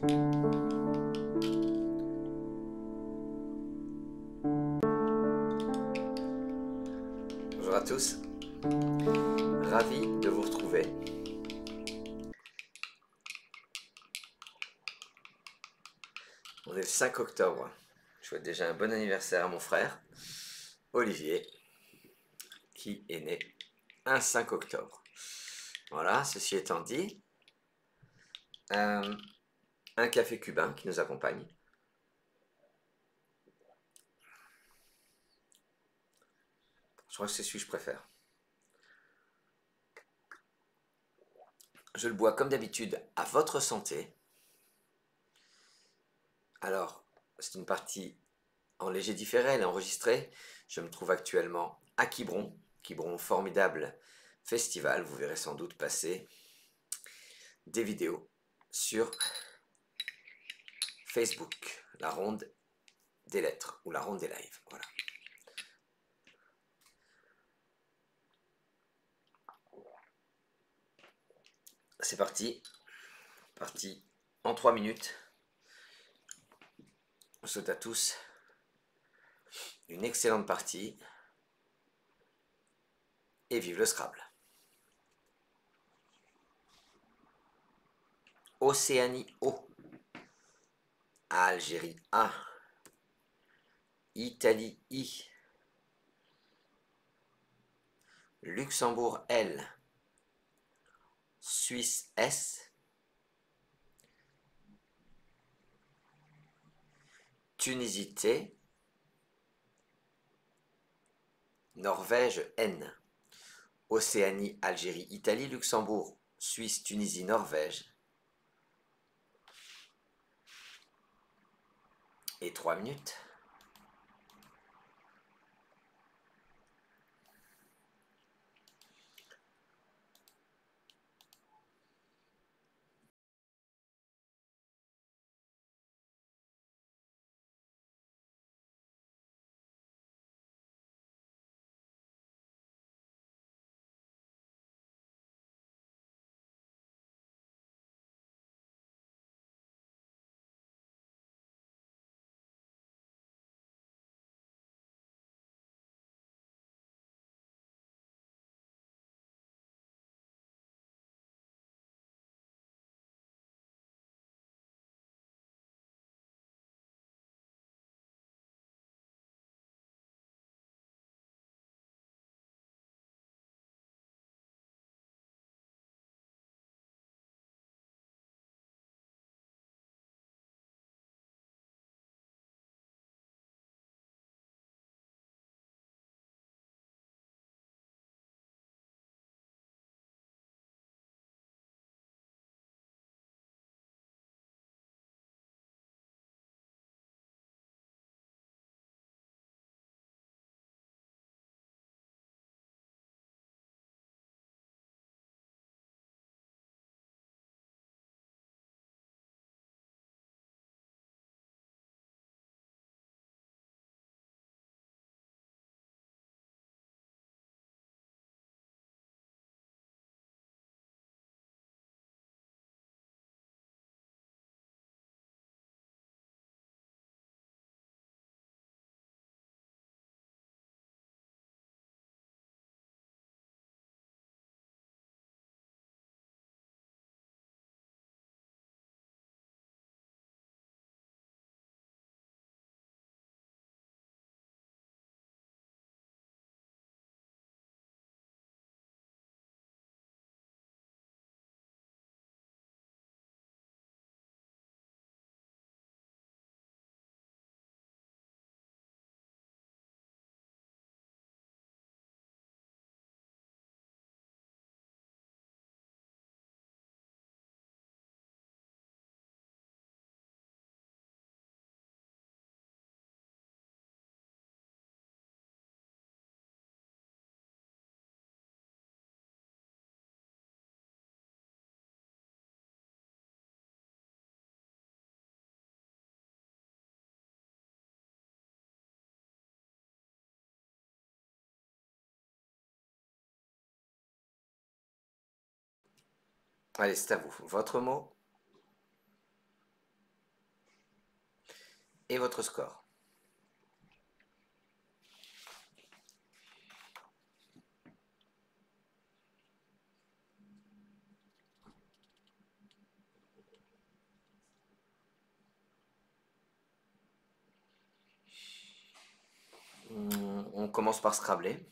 Bonjour à tous, ravi de vous retrouver. On est le 5 octobre. Je souhaite déjà un bon anniversaire à mon frère, Olivier, qui est né un 5 octobre. Voilà, ceci étant dit, un café cubain qui nous accompagne. Je crois que c'est celui que je préfère. Je le bois comme d'habitude à votre santé. Alors, c'est une partie en léger différé, elle est enregistrée. Je me trouve actuellement à Quiberon, formidable festival. Vous verrez sans doute passer des vidéos sur Facebook, la ronde des lettres ou la ronde des lives. Voilà. C'est parti. Parti en 3 minutes. Je vous souhaite à tous une excellente partie et vive le Scrabble. Océanie O. Algérie A. Italie I. Luxembourg L. Suisse S. Tunisie T. Norvège N. Océanie, Algérie, Italie, Luxembourg, Suisse, Tunisie, Norvège. Et 3 minutes. Allez, c'est à vous. Votre mot? et votre score. On commence par Scrabble.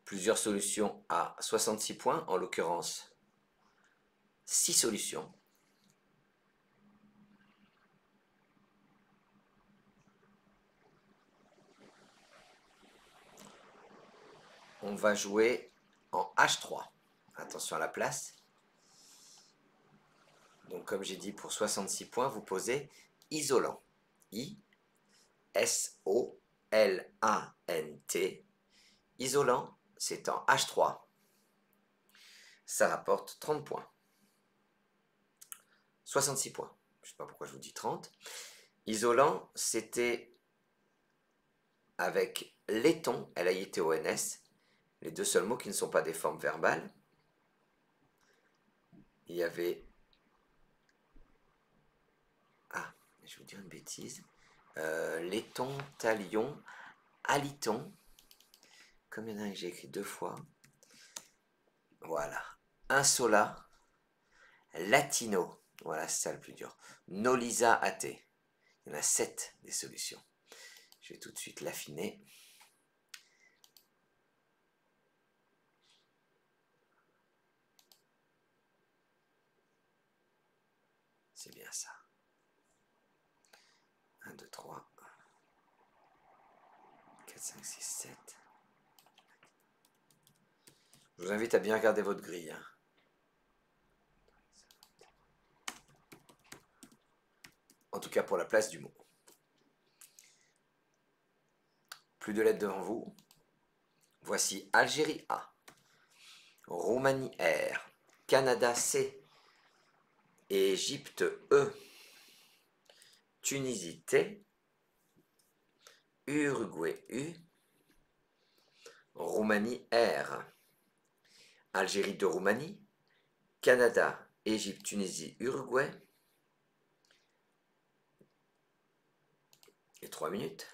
Plusieurs solutions à 66 points, en l'occurrence 6 solutions. On va jouer en H3. Attention à la place. Donc comme j'ai dit, pour 66 points, vous posez isolant. I-S-O-L-A-N-T. Isolant, c'est en H3. Ça rapporte 30 points. 66 points. Je ne sais pas pourquoi je vous dis 30. Isolant, c'était avec laiton, L-A-I-T-O-N-S, les deux seuls mots qui ne sont pas des formes verbales. Il y avait... Ah, je vais vous dire une bêtise. Laiton, talion, aliton. Comme il y en a un que j'ai écrit 2 fois. Voilà. Insola, latino. Voilà, c'est ça le plus dur. Nolisa AT. Il y en a 7 des solutions. Je vais tout de suite l'affiner. C'est bien ça. 1, 2, 3, 4, 5, 6, 7. Je vous invite à bien regarder votre grille. Hein. En tout cas pour la place du mot. Plus de lettres devant vous. Voici Algérie A, Roumanie R, Canada C, Égypte E, Tunisie T, Uruguay U, Roumanie R, Algérie de Roumanie, Canada, Égypte, Tunisie, Uruguay. Et 3 minutes.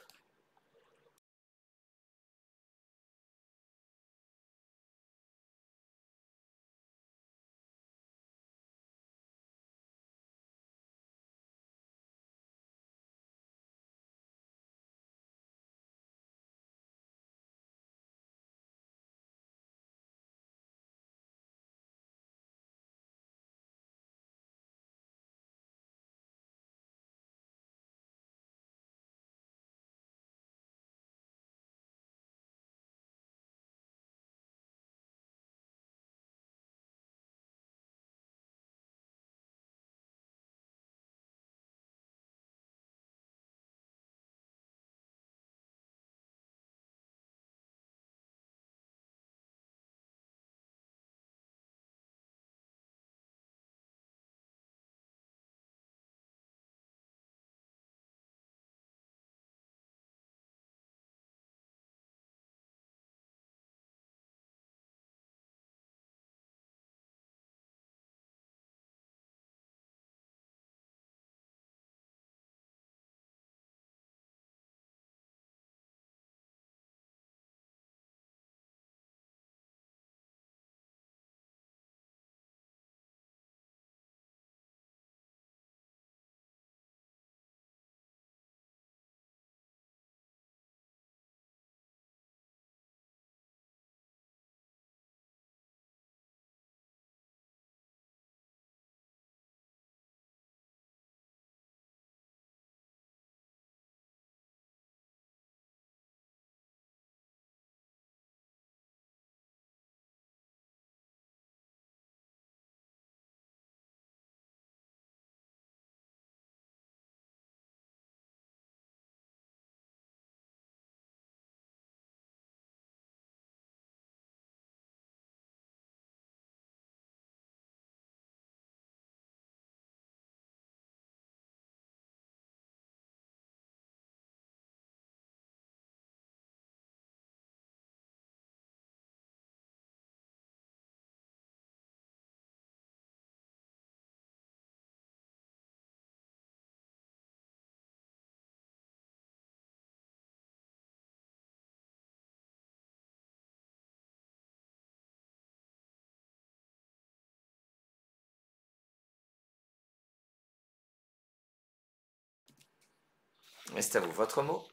Reste à vous votre mot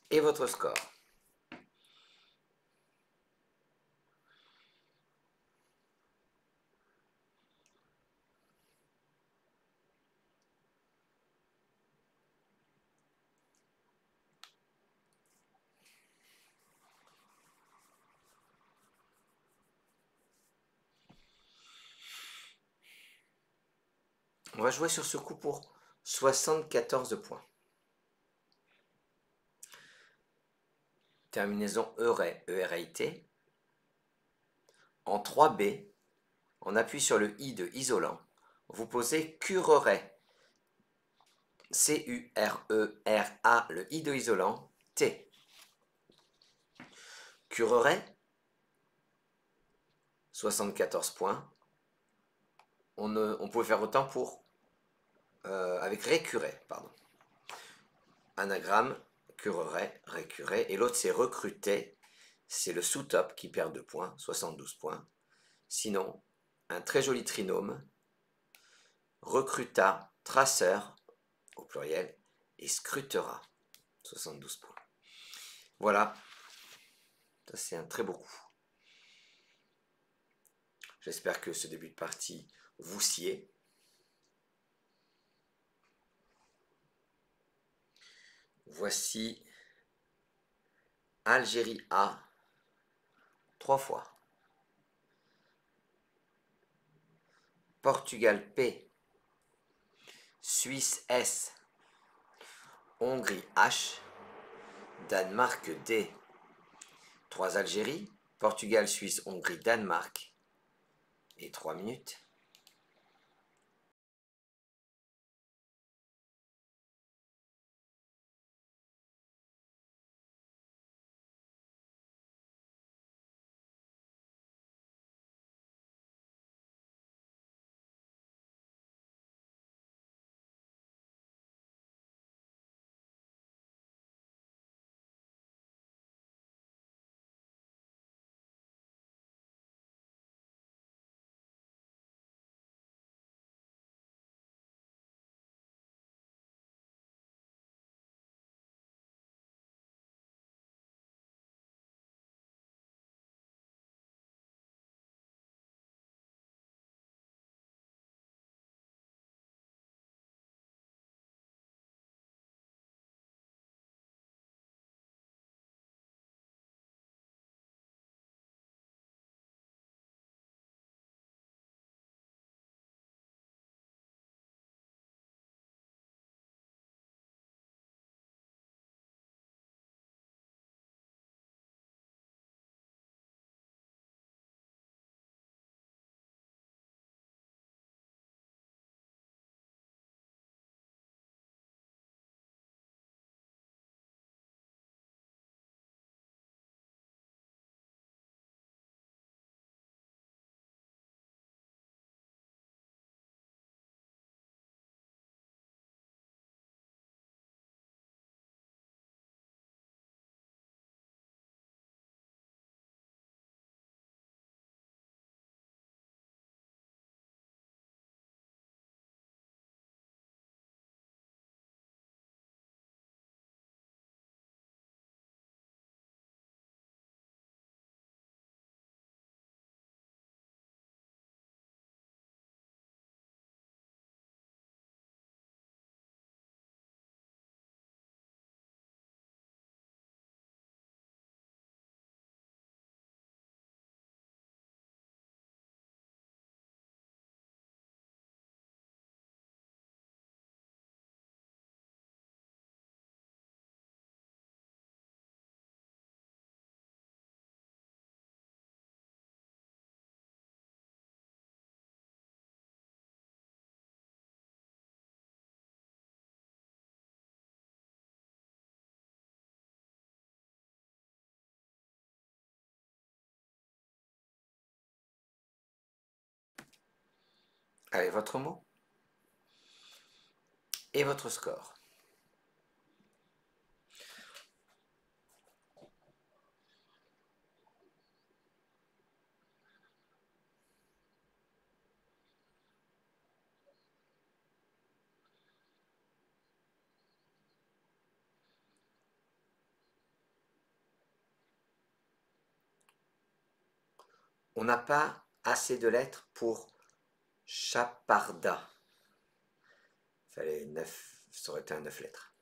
et votre score. On va jouer sur ce coup pour 74 points. Terminaison ERAIT, E-R-A-I-T. En 3B, on appuie sur le I de isolant. Vous posez curerait. C-U-R-E-R-A, le I de isolant, T. Curerait, 74 points. On pouvait faire autant pour avec récurer, pardon. Anagramme, curerait, récurer. Et l'autre, c'est recruter. C'est le sous-top qui perd 2 points, 72 points. Sinon, un très joli trinôme, recruta, traceur, au pluriel, et scrutera, 72 points. Voilà, ça c'est un très beau coup. J'espère que ce début de partie vous sied. Voici Algérie A, 3 fois. Portugal P, Suisse S, Hongrie H, Danemark D. 3 Algérie, Portugal, Suisse, Hongrie, Danemark. Et 3 minutes. Allez, votre mot et votre score. On n'a pas assez de lettres pour Chaparda. Fallait 9, ça aurait été un 9 lettres.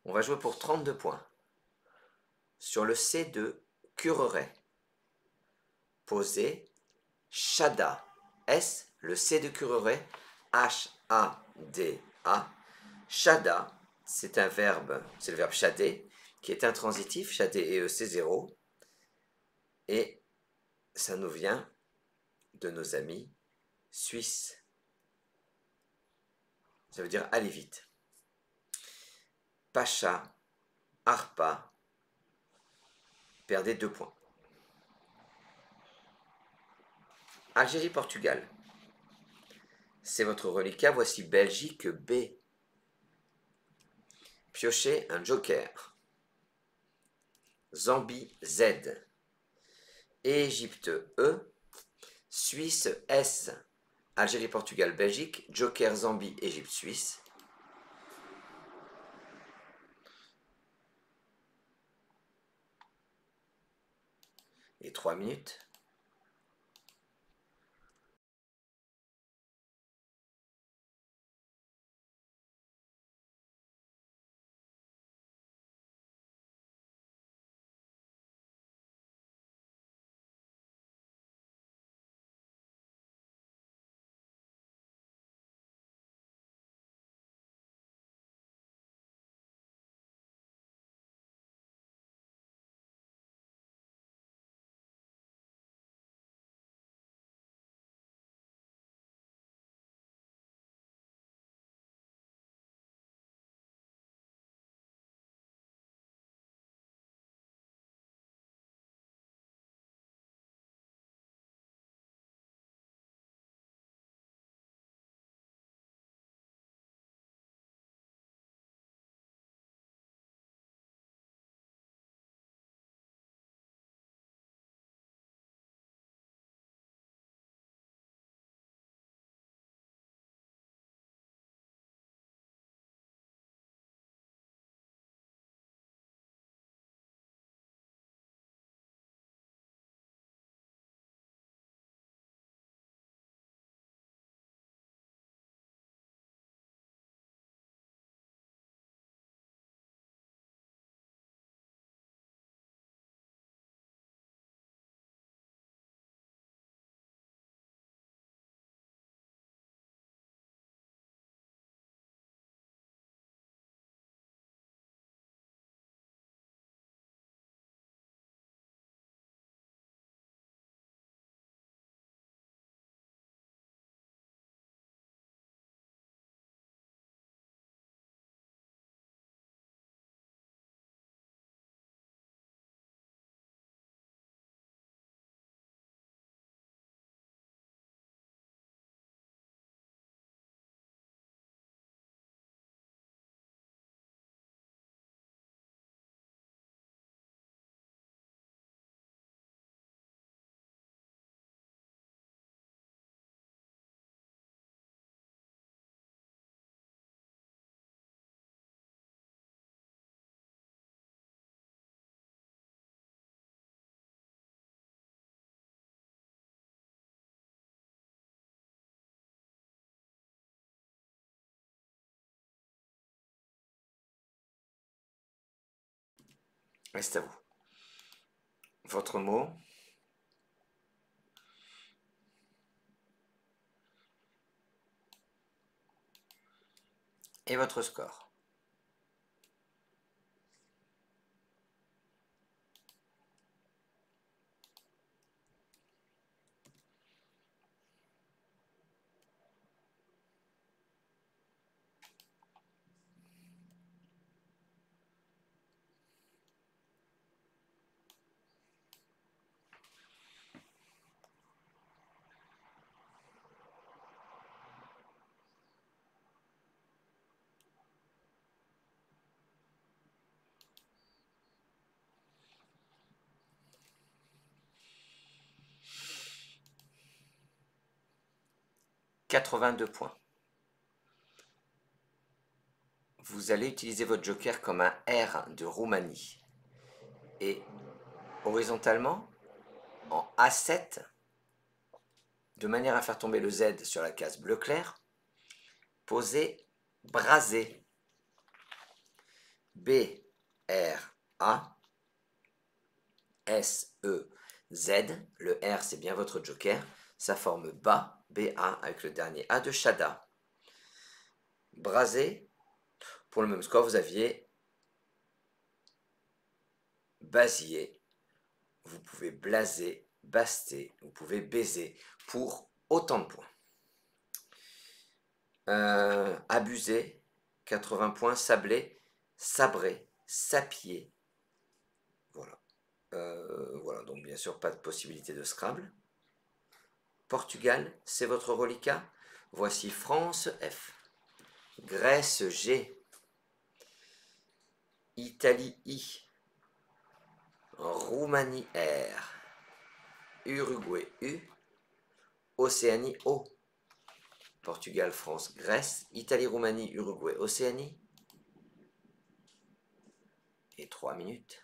On va jouer pour 32 points. Sur le C de Cureret. Posez Chada. S, le C de Cureret. H-A-D-A. Chada, c'est un verbe, c'est le verbe chader, qui est intransitif, chader et c'est 0. Et ça nous vient de nos amis suisses. Ça veut dire aller vite. Pacha, Arpa, perdez 2 points. Algérie-Portugal. C'est votre reliquat, voici Belgique B. Piochez un joker. Zambie Z. Égypte E. Suisse S. Algérie, Portugal, Belgique. Joker Zambie, Égypte, Suisse. Et 3 minutes. Reste à vous. Votre mot. Et votre score. « 82 points. Vous allez utiliser votre joker comme un R de Roumanie. Et horizontalement, en A7, de manière à faire tomber le Z sur la case bleu clair, posez braser. B-R-A S-E-Z. Le R, c'est bien votre joker. Ça forme BA, B-A, avec le dernier A de Shada. Braser. Pour le même score, vous aviez basiller. Vous pouvez blaser, baster. Vous pouvez baiser pour autant de points. Abuser, 80 points. Sabler, sabrer, sapier. Voilà. Voilà, donc bien sûr, pas de possibilité de Scrabble. Portugal, c'est votre reliquat. Voici France, F. Grèce, G. Italie, I. Roumanie, R. Uruguay, U. Océanie, O. Portugal, France, Grèce. Italie, Roumanie, Uruguay, Océanie. Et 3 minutes.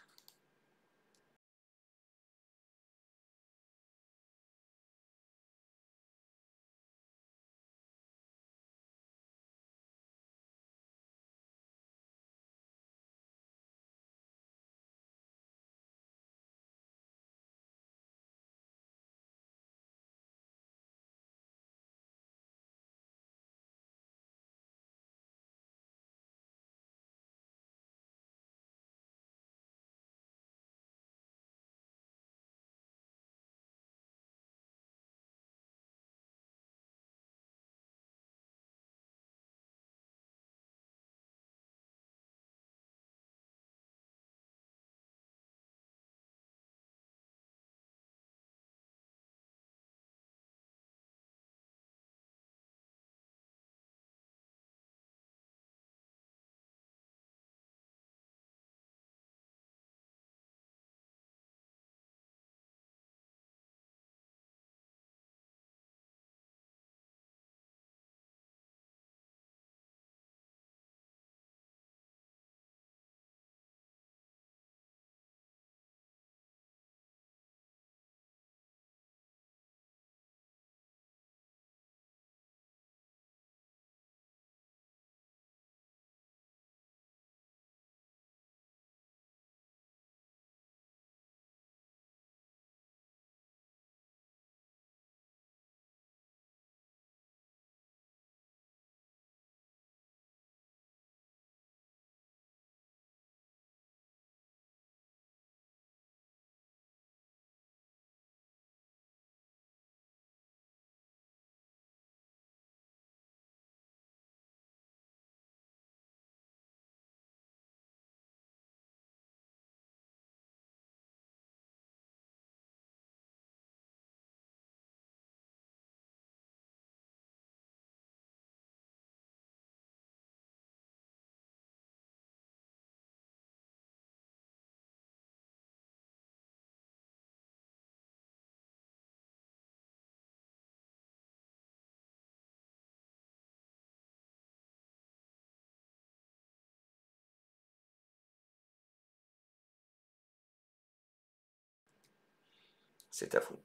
C'est à vous.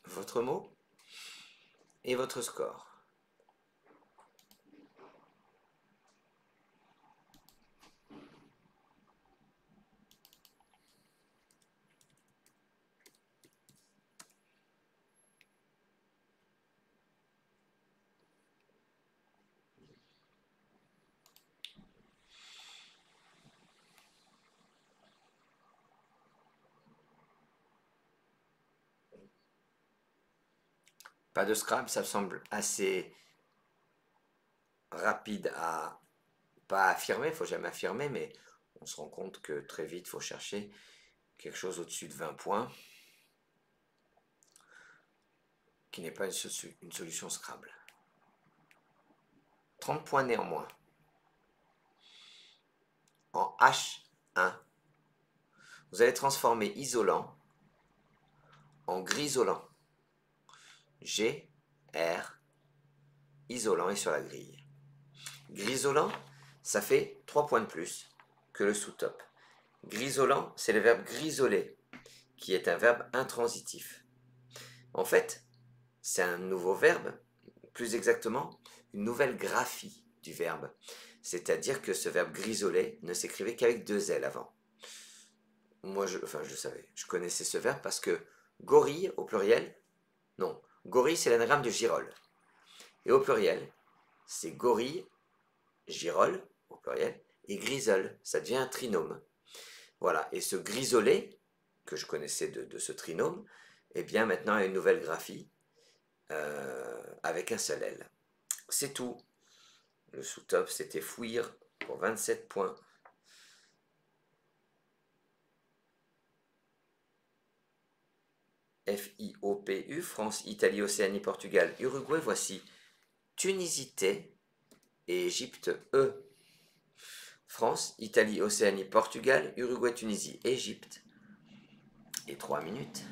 Votre mot et votre score. Pas de Scrabble, ça me semble assez rapide à pas affirmer, il ne faut jamais affirmer, mais on se rend compte que très vite, il faut chercher quelque chose au-dessus de 20 points, qui n'est pas une solution Scrabble. 30 points néanmoins. En H1, vous allez transformer isolant en grisolant. G, R, isolant est sur la grille. Grisolant, ça fait 3 points de plus que le sous-top. Grisolant, c'est le verbe grisoler, qui est un verbe intransitif. En fait, c'est un nouveau verbe, plus exactement, une nouvelle graphie du verbe. C'est-à-dire que ce verbe grisoler ne s'écrivait qu'avec 2 L avant. Moi, je savais, je connaissais ce verbe parce que gorille, au pluriel, non, gorille, c'est l'anagramme de girole. Et au pluriel, c'est gorille, girole, au pluriel, et grisole, ça devient un trinôme. Voilà, et ce grisolet, que je connaissais de ce trinôme, eh bien maintenant a une nouvelle graphie, avec un seul L. C'est tout. Le sous-top, c'était fouir pour 27 points. FIOPU, France, Italie, Océanie, Portugal, Uruguay. Voici Tunisie T et Égypte E. France, Italie, Océanie, Portugal, Uruguay, Tunisie, Égypte. Et 3 minutes.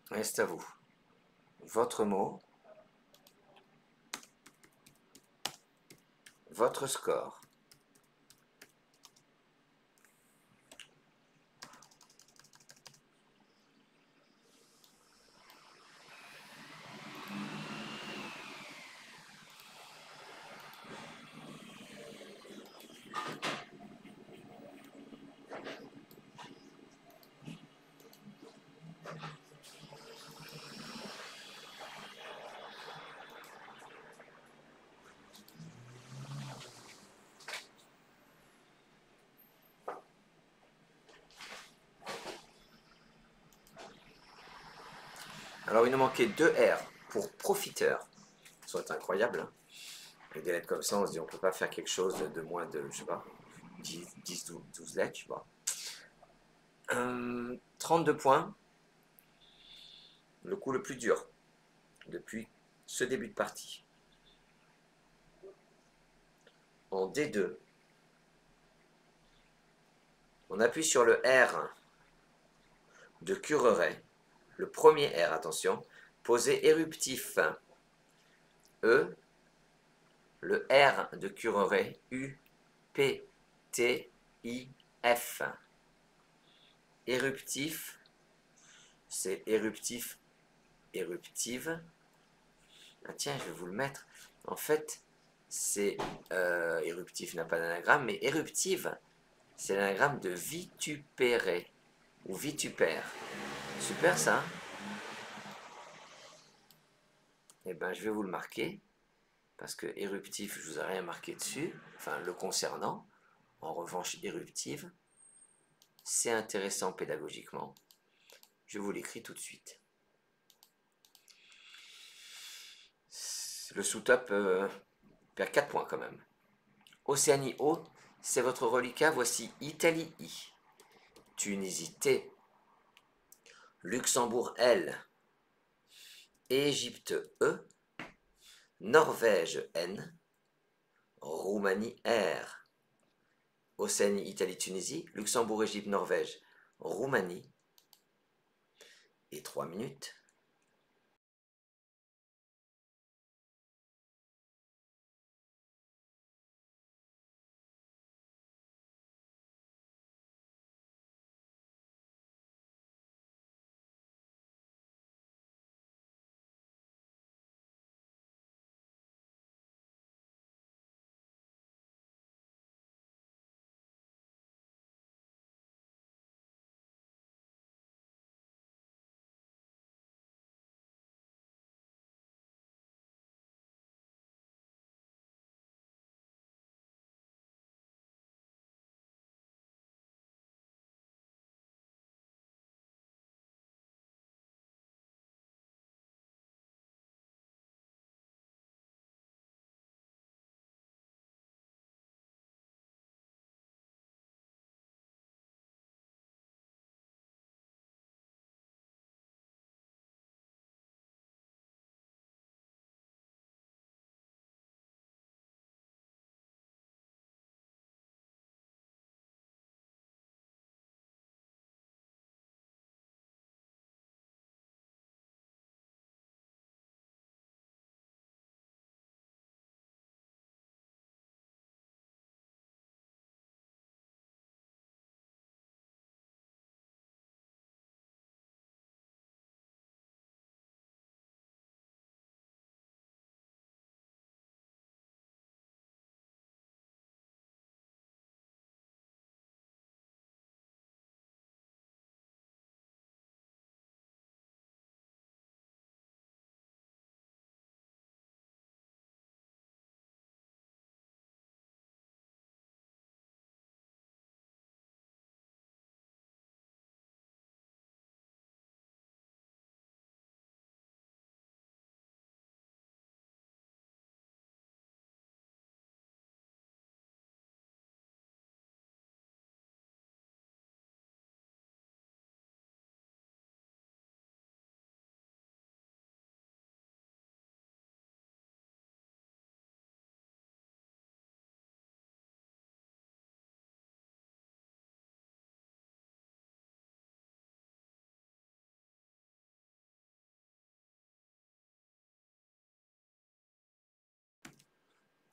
Reste à vous. Votre mot, votre score. Alors, il nous manquait 2 R pour profiteur. Ça serait incroyable. Hein. Avec des lettres comme ça, on se dit on ne peut pas faire quelque chose de moins de, je sais pas, 10 12 lettres, je sais pas. 32 points. Le coup le plus dur depuis ce début de partie. En D2, on appuie sur le R de Cureret. Le premier R, attention, posé éruptif. E, le R de cureret, U, P, T, I, F. Éruptif, c'est éruptif, éruptive. Ah tiens, je vais vous le mettre. En fait, c'est éruptif n'a pas d'anagramme, mais éruptive, c'est l'anagramme de vitupérer ou vitupère. Super ça. Eh ben, je vais vous le marquer parce que éruptif, je vous ai rien marqué dessus, enfin le concernant. En revanche, éruptive, c'est intéressant pédagogiquement. Je vous l'écris tout de suite. Le sous-top perd 4 points quand même. Océanie O, c'est votre reliquat. Voici Italie I, Tunisie T, Luxembourg L, Égypte E, Norvège N, Roumanie R. Océanie, Italie, Tunisie, Luxembourg, Égypte, Norvège, Roumanie. Et 3 minutes.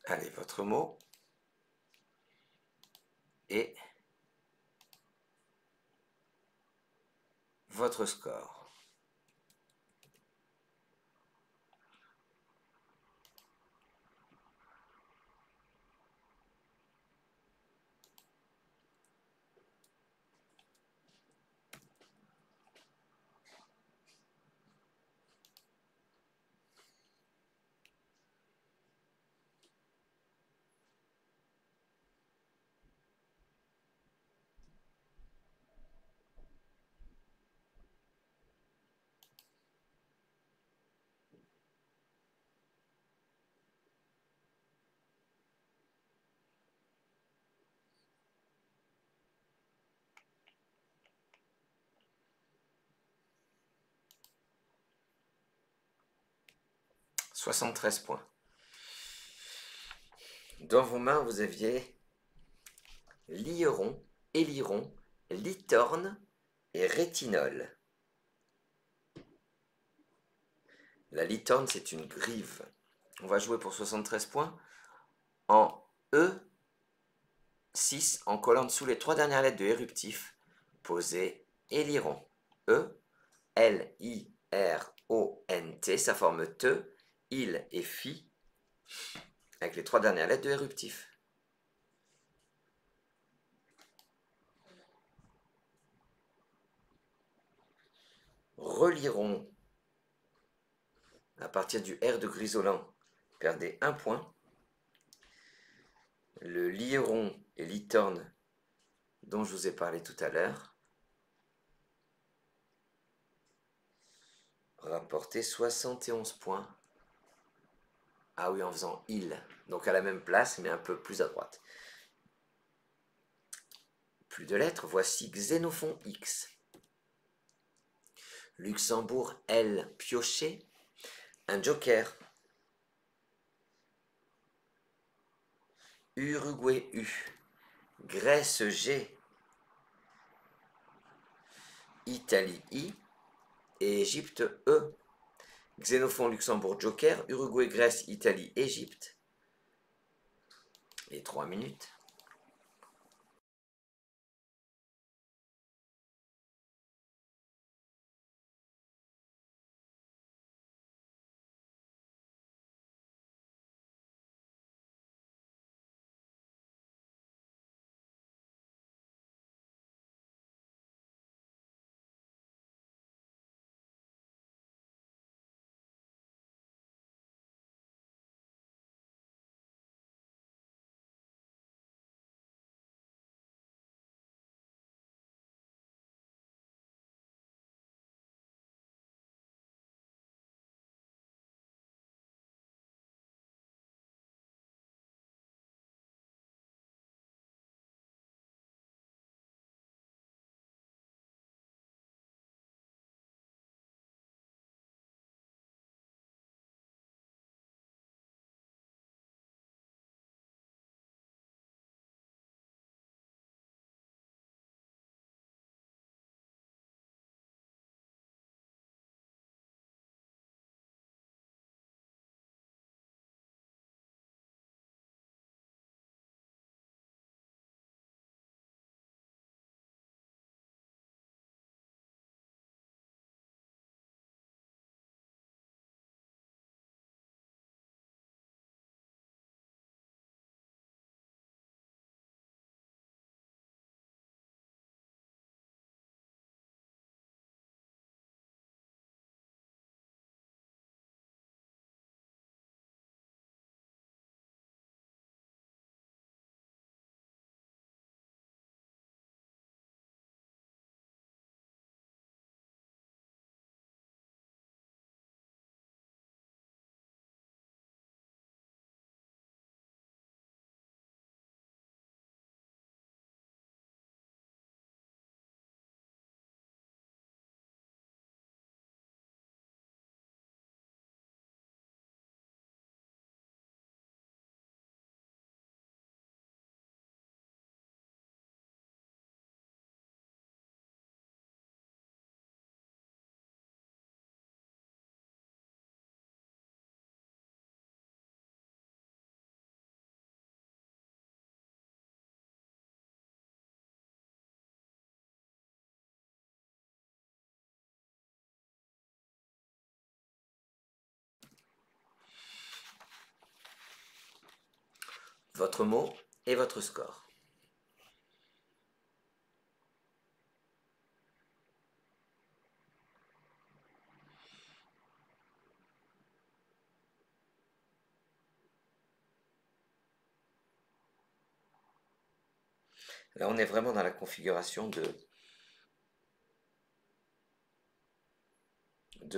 Allez, votre mot. Et votre score. « 73 points. Dans vos mains, vous aviez lieron, éliron, litorne et rétinol. La litorne, c'est une grive. On va jouer pour 73 points en E6 en collant dessous les 3 dernières lettres de éruptif. Poser Eliron. E, L-I-R-O-N-T, ça forme te, il et fi, avec les 3 dernières lettres de éruptif. Relirons à partir du R de Grisolan, perdez 1 point. Le liron et litorne dont je vous ai parlé tout à l'heure, rapportez 71 points. Ah oui, en faisant il, donc à la même place, mais un peu plus à droite. Plus de lettres, voici Xénophon X. Luxembourg L, pioché, un joker. Uruguay U, Grèce G, Italie I et Égypte E. Xénophon Luxembourg joker, Uruguay Grèce Italie Égypte. Et 3 minutes. Votre mot et votre score. Là, on est vraiment dans la configuration de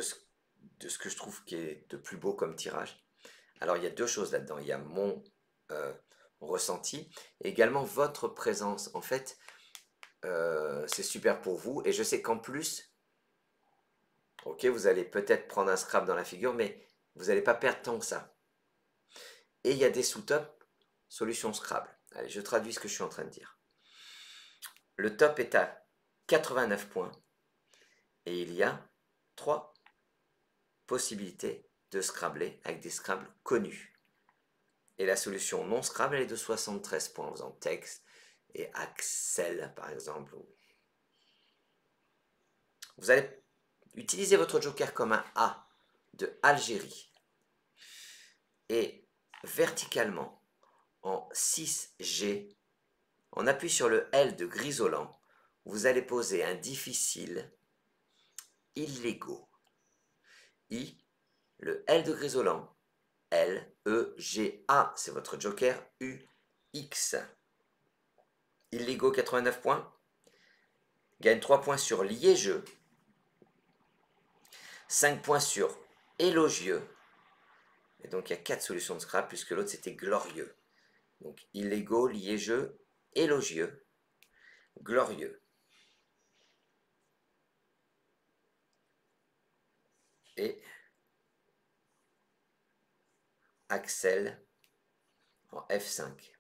ce que je trouve qui est de plus beau comme tirage. Alors, il y a deux choses là-dedans. Il y a mon ressenti et également votre présence. En fait, c'est super pour vous. Et je sais qu'en plus, ok, vous allez peut-être prendre un scrap dans la figure, mais vous n'allez pas perdre tant que ça. Et il y a des sous-tops solution Scrabble. Allez, je traduis ce que je suis en train de dire. Le top est à 89 points et il y a 3 possibilités de de Scrabble avec des Scrabble connus. Et la solution non Scrabble est de 73 points en faisant texte et Axel par exemple. Vous allez utiliser votre joker comme un A de Algérie et verticalement en 6G, on appuie sur le L de Grisolan, vous allez poser un difficile illégaux. I, le L de Grisolan, L, E, G, A, c'est votre joker, U, X. Illégaux 89 points. Gagne 3 points sur liégeux. 5 points sur élogieux. Et donc il y a 4 solutions de Scrabble puisque l'autre c'était glorieux. Donc illégaux, liégeux, élogieux, glorieux. Et Axel en F5.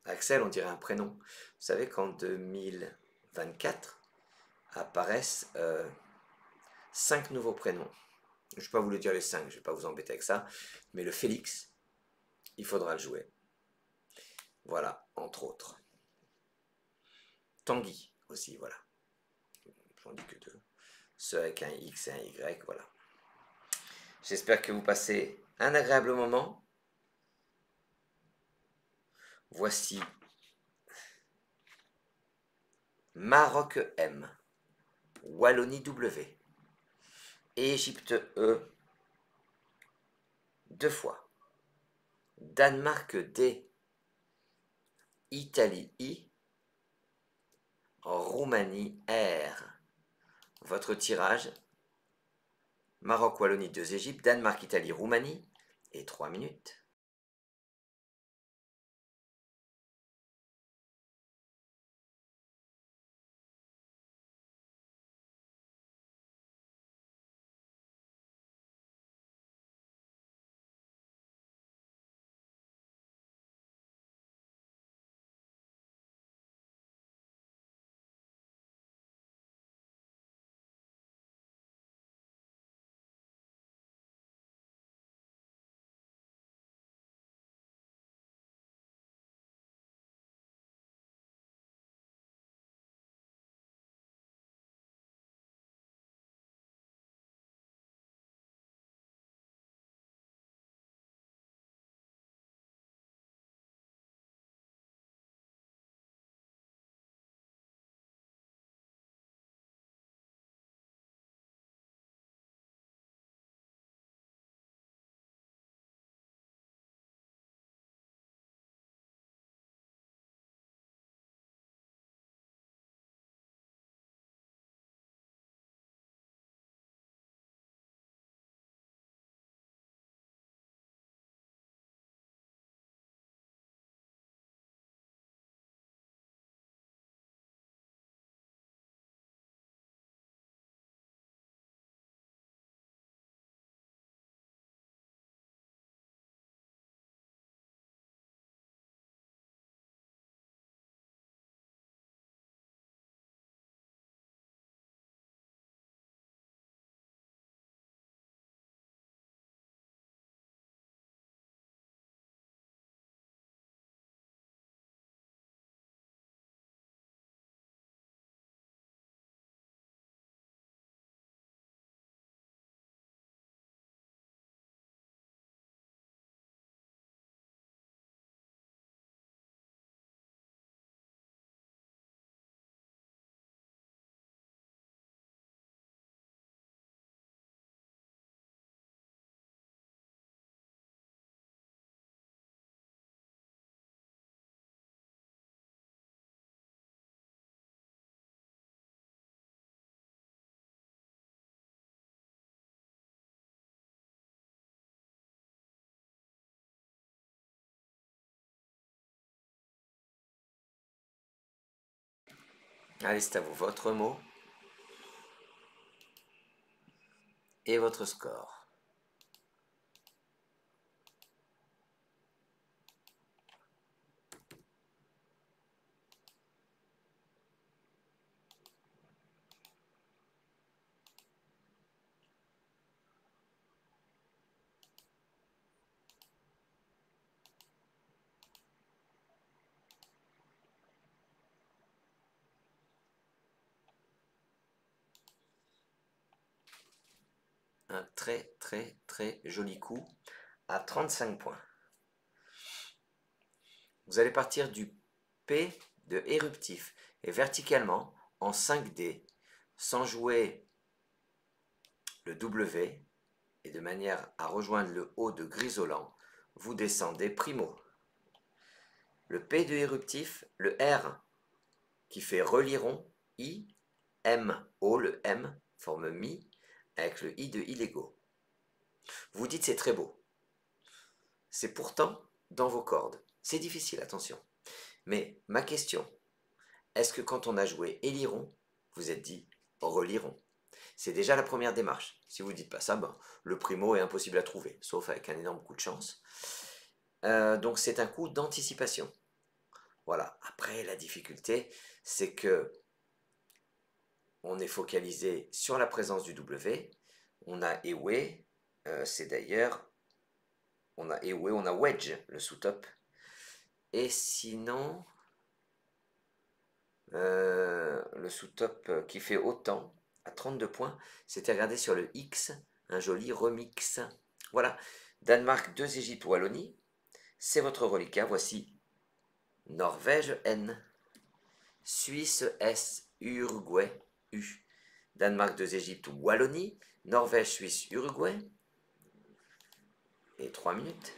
Axel, on dirait un prénom. Vous savez qu'en 2024 apparaissent 5 nouveaux prénoms. Je ne vais pas vous le dire les 5, je ne vais pas vous embêter avec ça. Mais le Félix, il faudra le jouer. Voilà, entre autres. Tanguy aussi, voilà. J'en dis que 2. Ceux avec un X et un Y, voilà. J'espère que vous passez un agréable moment. Voici Maroc M, Wallonie W, Égypte E, 2 fois, Danemark D, Italie I, Roumanie R. Votre tirage, Maroc, Wallonie, 2 Égypte, Danemark, Italie, Roumanie, et 3 minutes. Allez, c'est à vous, votre mot et votre score. un très très très joli coup à 35 points. Vous allez partir du P de éruptif et verticalement en 5D sans jouer le W et de manière à rejoindre le haut de grisonnant, vous descendez primo. Le P de éruptif, le R qui fait reliron, I, M, O, le M forme mi avec le I de illégaux. Vous dites c'est très beau. C'est pourtant dans vos cordes. C'est difficile, attention. Mais ma question, est-ce que quand on a joué Éliron, vous êtes dit reliron? C'est déjà la première démarche. Si vous ne dites pas ça, ben, le primo est impossible à trouver, sauf avec un énorme coup de chance. Donc c'est un coup d'anticipation. Voilà. Après, la difficulté, c'est que on est focalisé sur la présence du W. On a Ewe, c'est d'ailleurs, on a Ewe, on a Wedge, le sous-top. Et sinon, le sous-top qui fait autant, à 32 points, c'était regardé sur le X, un joli remix. Voilà, Danemark 2 Égypte Wallonie, c'est votre reliquat. Voici Norvège N, Suisse S, Uruguay U, Danemark 2 Égypte Wallonie, Norvège Suisse Uruguay, et 3 minutes.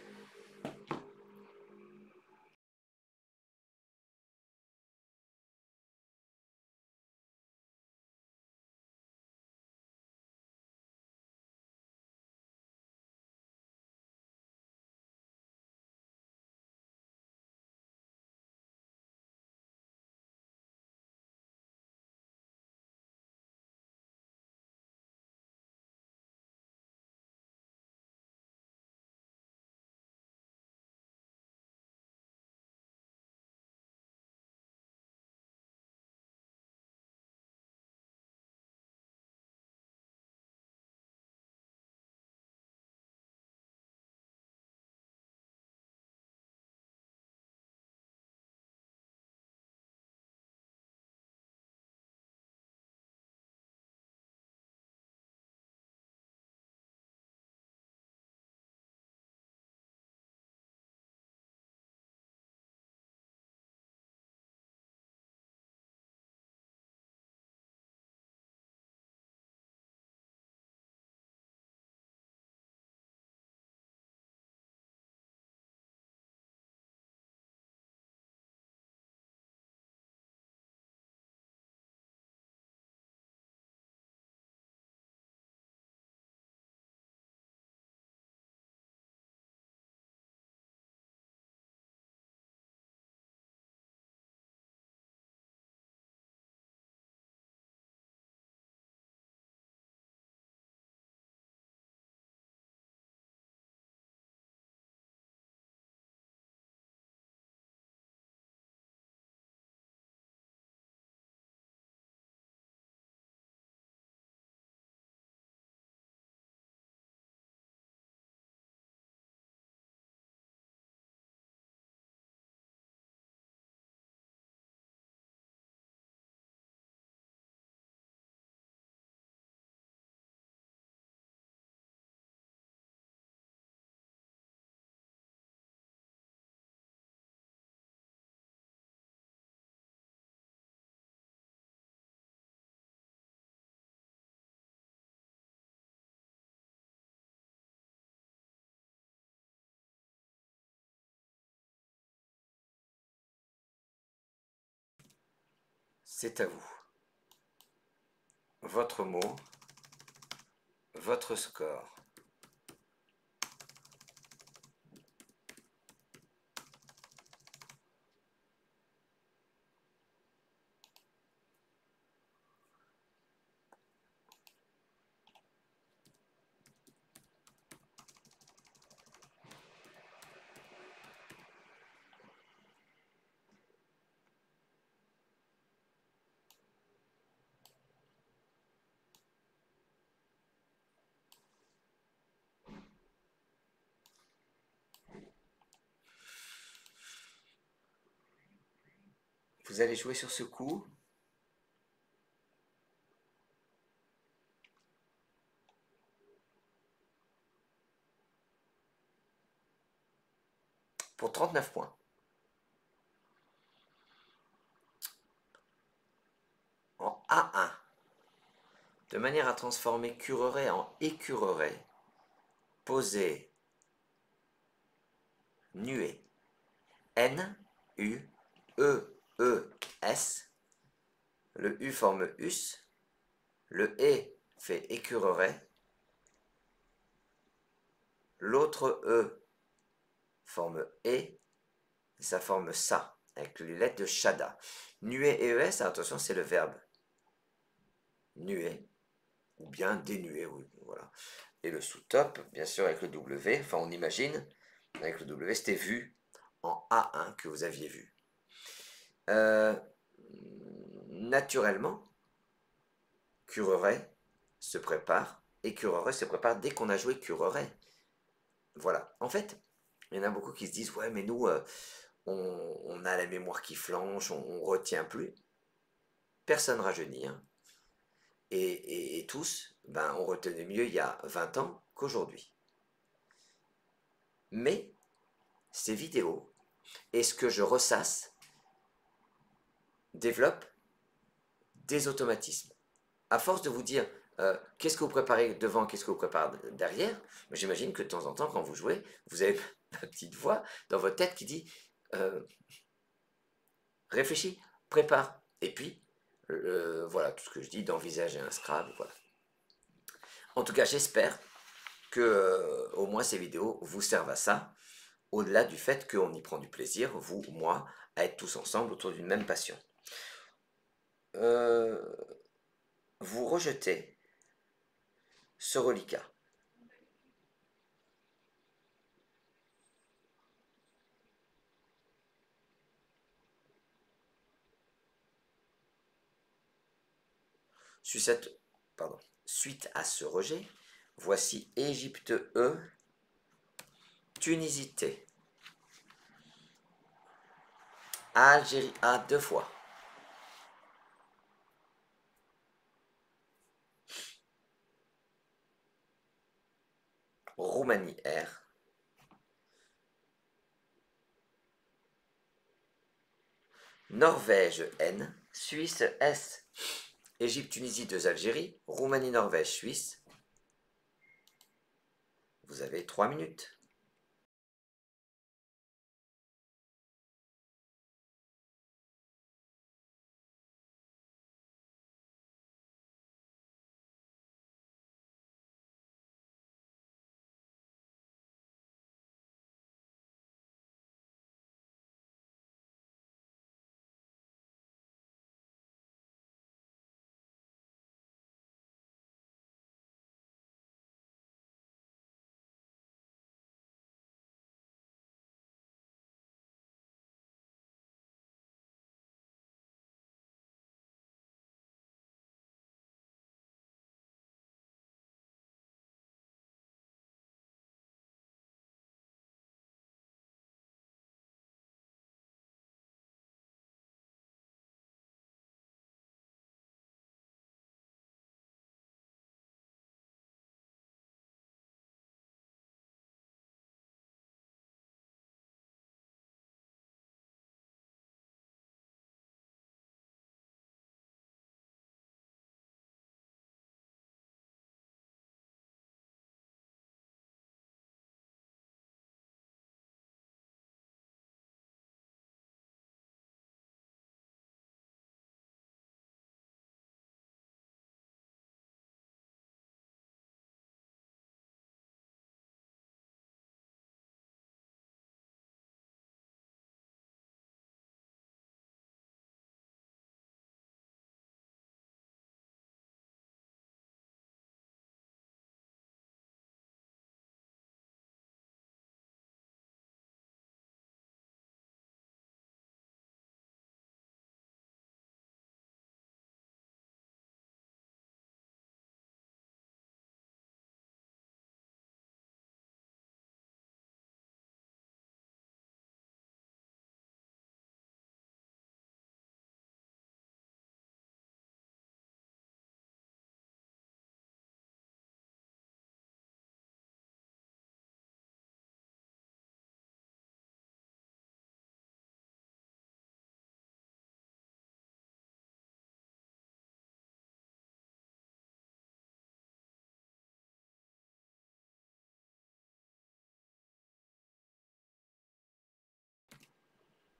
C'est à vous. Votre mot, votre score. Vous allez jouer sur ce coup. pour 39 points. En A1, de manière à transformer Cureret en Écureuret, posez nuée N, U, E, E, S. Le U forme us, le E fait écureuret, l'autre E forme E, et ça forme ça, avec les lettres de Shada. Nuée et ES, attention, c'est le verbe nuer, ou bien dénuer, oui, voilà. Et le sous-top, bien sûr, avec le W, enfin on imagine, avec le W, c'était vu en A1 que vous aviez vu. Naturellement, Cureret se prépare, et Cureret se prépare dès qu'on a joué Cureret. Voilà. En fait, il y en a beaucoup qui se disent, ouais, mais nous, on a la mémoire qui flanche, on retient plus. Personne rajeunit, hein. Et tous, ben, on retenait mieux il y a 20 ans qu'aujourd'hui. Mais ces vidéos et ce que je ressasse développe des automatismes. À force de vous dire qu'est-ce que vous préparez devant, qu'est-ce que vous préparez derrière, j'imagine que de temps en temps, quand vous jouez, vous avez la petite voix dans votre tête qui dit réfléchis, prépare. Et puis, voilà, tout ce que je dis, d'envisager un Scrabble, voilà. En tout cas, j'espère que au moins ces vidéos vous servent à ça, au-delà du fait qu'on y prend du plaisir, vous, moi, à être tous ensemble autour d'une même passion. Vous rejetez ce reliquat. Suite à ce rejet, voici Égypte E, Tunisie T, Algérie A 2 fois, Roumanie R, Norvège N, Suisse S, Égypte, Tunisie 2 Algérie, Roumanie, Norvège, Suisse. Vous avez 3 minutes.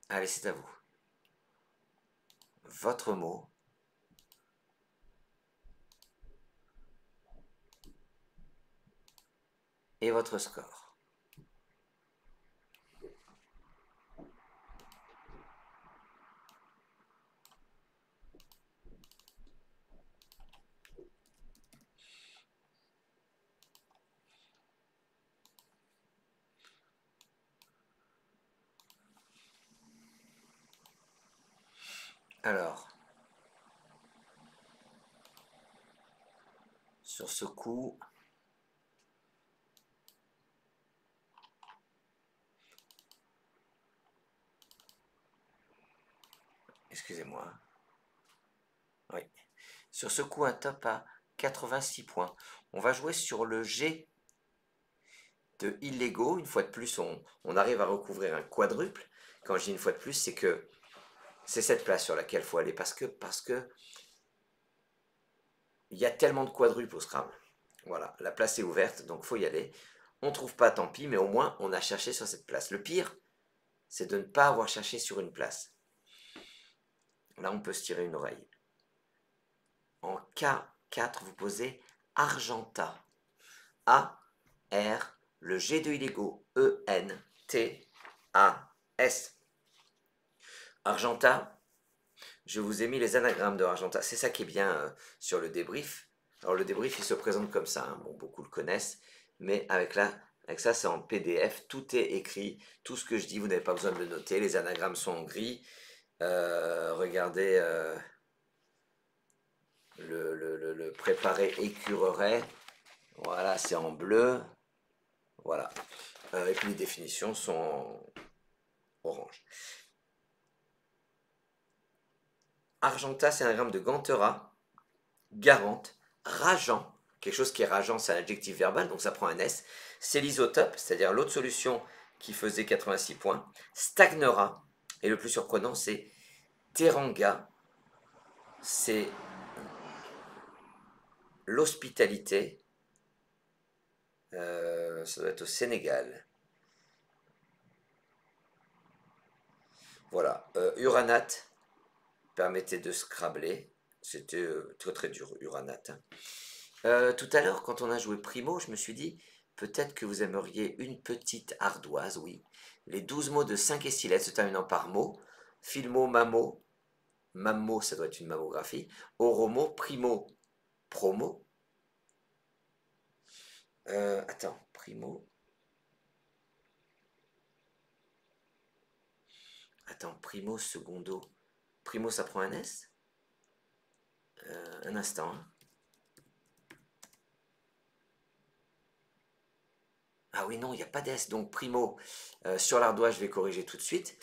Allez, c'est à vous. Votre mot. Et votre score. Alors, sur ce coup, excusez-moi. Oui. Sur ce coup, un top à 86 points. On va jouer sur le G de illégaux. Une fois de plus, on arrive à recouvrir un quadruple. Quand je dis une fois de plus, c'est que c'est cette place sur laquelle il faut aller parce que il y a tellement de quadruples au Scrabble. Voilà, la place est ouverte, donc il faut y aller. On ne trouve pas, tant pis, mais au moins on a cherché sur cette place. Le pire, c'est de ne pas avoir cherché sur une place. Là, on peut se tirer une oreille. En K4, vous posez Argenta. A, R, le G de illégaux, E, N, T, A, S. Argenta, je vous ai mis les anagrammes de Argenta. C'est ça qui est bien sur le débrief. Alors le débrief, il se présente comme ça. Hein. Bon, beaucoup le connaissent. Mais avec ça, c'est en PDF. Tout est écrit. Tout ce que je dis, vous n'avez pas besoin de le noter. Les anagrammes sont en gris. Regardez le préparé écureuret. Voilà, c'est en bleu. Voilà. Et puis les définitions sont en orange. Argenta, c'est un gramme de Gantera, garante, rageant. Quelque chose qui est rageant, c'est un adjectif verbal, donc ça prend un S. C'est l'isotope, c'est-à-dire l'autre solution qui faisait 86 points. Stagnera, et le plus surprenant, c'est Teranga, c'est l'hospitalité. Ça doit être au Sénégal. Voilà. Uranat, permettait de scrabler. C'était très très dur, Uranat. Tout à l'heure, quand on a joué Primo, je me suis dit, peut-être que vous aimeriez une petite ardoise, oui. Les 12 mots de 5 et 6 lettres se terminant par mot. Filmo, mamo. Mammo, ça doit être une mammographie. Oromo, primo, promo. Attends, primo. Attends, primo, secondo. Primo, ça prend un S. Un instant. Hein. Ah oui, non, il n'y a pas d'S. Donc, primo, sur l'ardoise, je vais corriger tout de suite.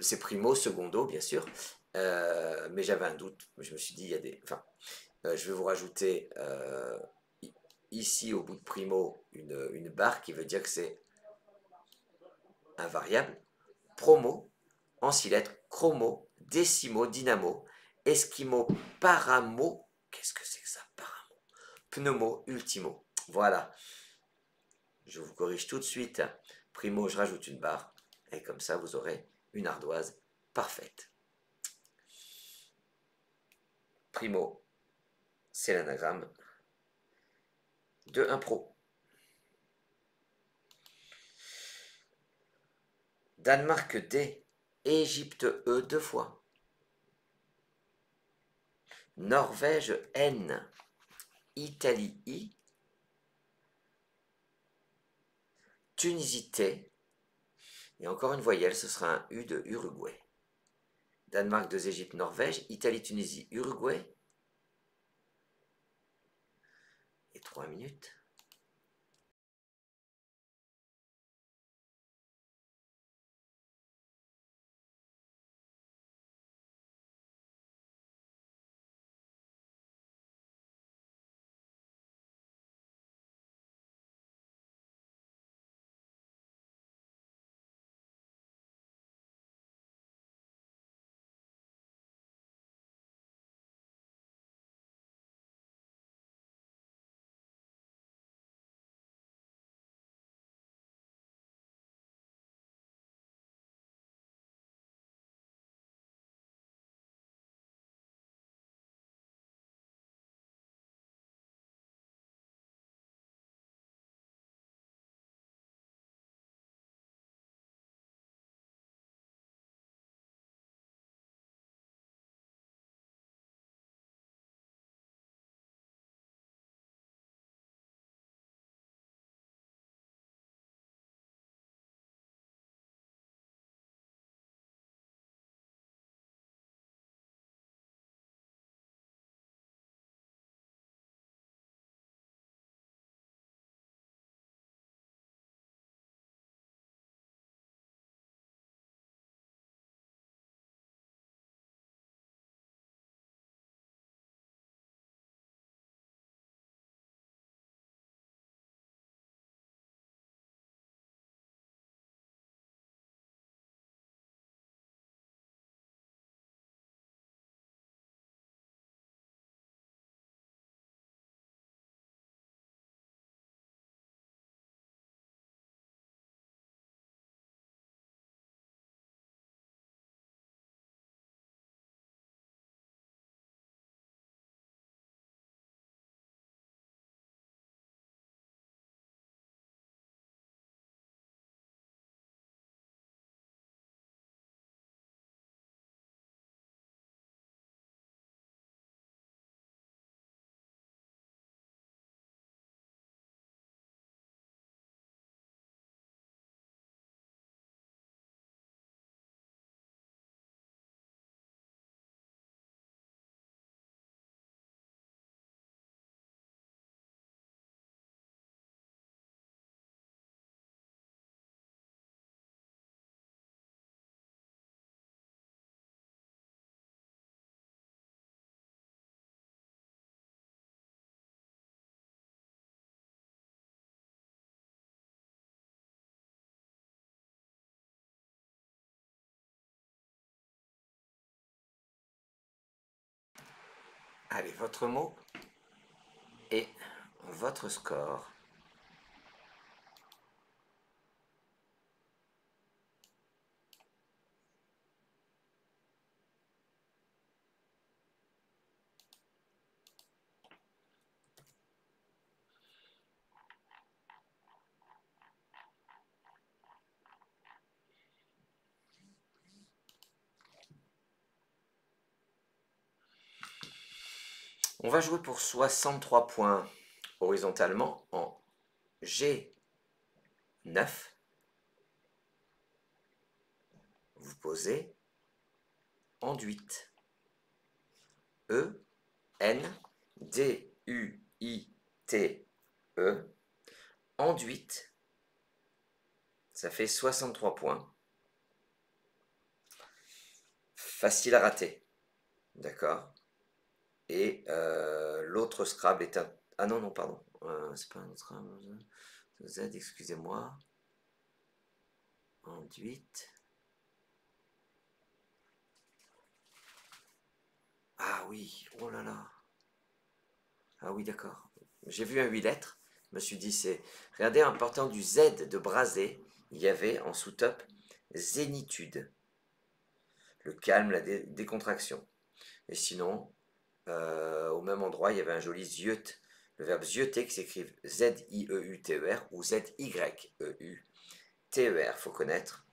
C'est primo, secondo, bien sûr. Mais j'avais un doute. Je me suis dit, il y a des. Enfin, je vais vous rajouter ici, au bout de primo, une barre qui veut dire que c'est un variable. Promo, en 6 lettres, chromo, décimo, dynamo, esquimo, paramo. Qu'est-ce que c'est que ça, paramo? Pneumo, ultimo. Voilà. Je vous corrige tout de suite. Primo, je rajoute une barre. Et comme ça, vous aurez une ardoise parfaite. Primo, c'est l'anagramme de impro. Danemark D, Égypte E 2 fois. Norvège N, Italie I, Tunisie T, et encore une voyelle, ce sera un U de Uruguay. Danemark, 2 Égypte, Norvège, Italie, Tunisie, Uruguay. Et 3 minutes. Allez, votre mot et votre score. On va jouer pour 63 points horizontalement en G9. Vous posez enduite. E, N, D, U, I, T, E. Enduite. Ça fait 63 points. Facile à rater. D'accord. Et l'autre Scrabble est un... Ah non, non, pardon. C'est pas un autre Scrabble. Z, excusez-moi. Enduite. Ah oui, oh là là. Ah oui, d'accord. J'ai vu un 8 lettres. Je me suis dit, c'est... Regardez, en partant du Z de brasé, il y avait en sous-top zénitude. Le calme, la décontraction. Et sinon, au même endroit, il y avait un joli zieut. Le verbe zioter qui s'écrit Z-I-E-U-T-E-R ou Z-Y-E-U-T-E-R. Faut connaître.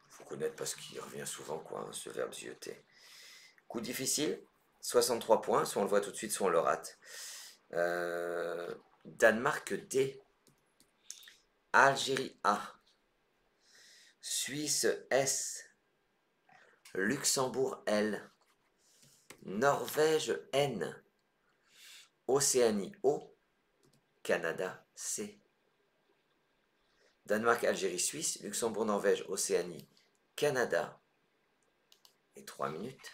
Faut connaître parce qu'il revient souvent, quoi, hein, ce verbe zioter. Coup difficile, 63 points, soit on le voit tout de suite, soit on le rate. Danemark D. Algérie A. Suisse S. Luxembourg L. Norvège N. Océanie O. Canada C. Danemark, Algérie, Suisse, Luxembourg, Norvège, Océanie, Canada. Et 3 minutes.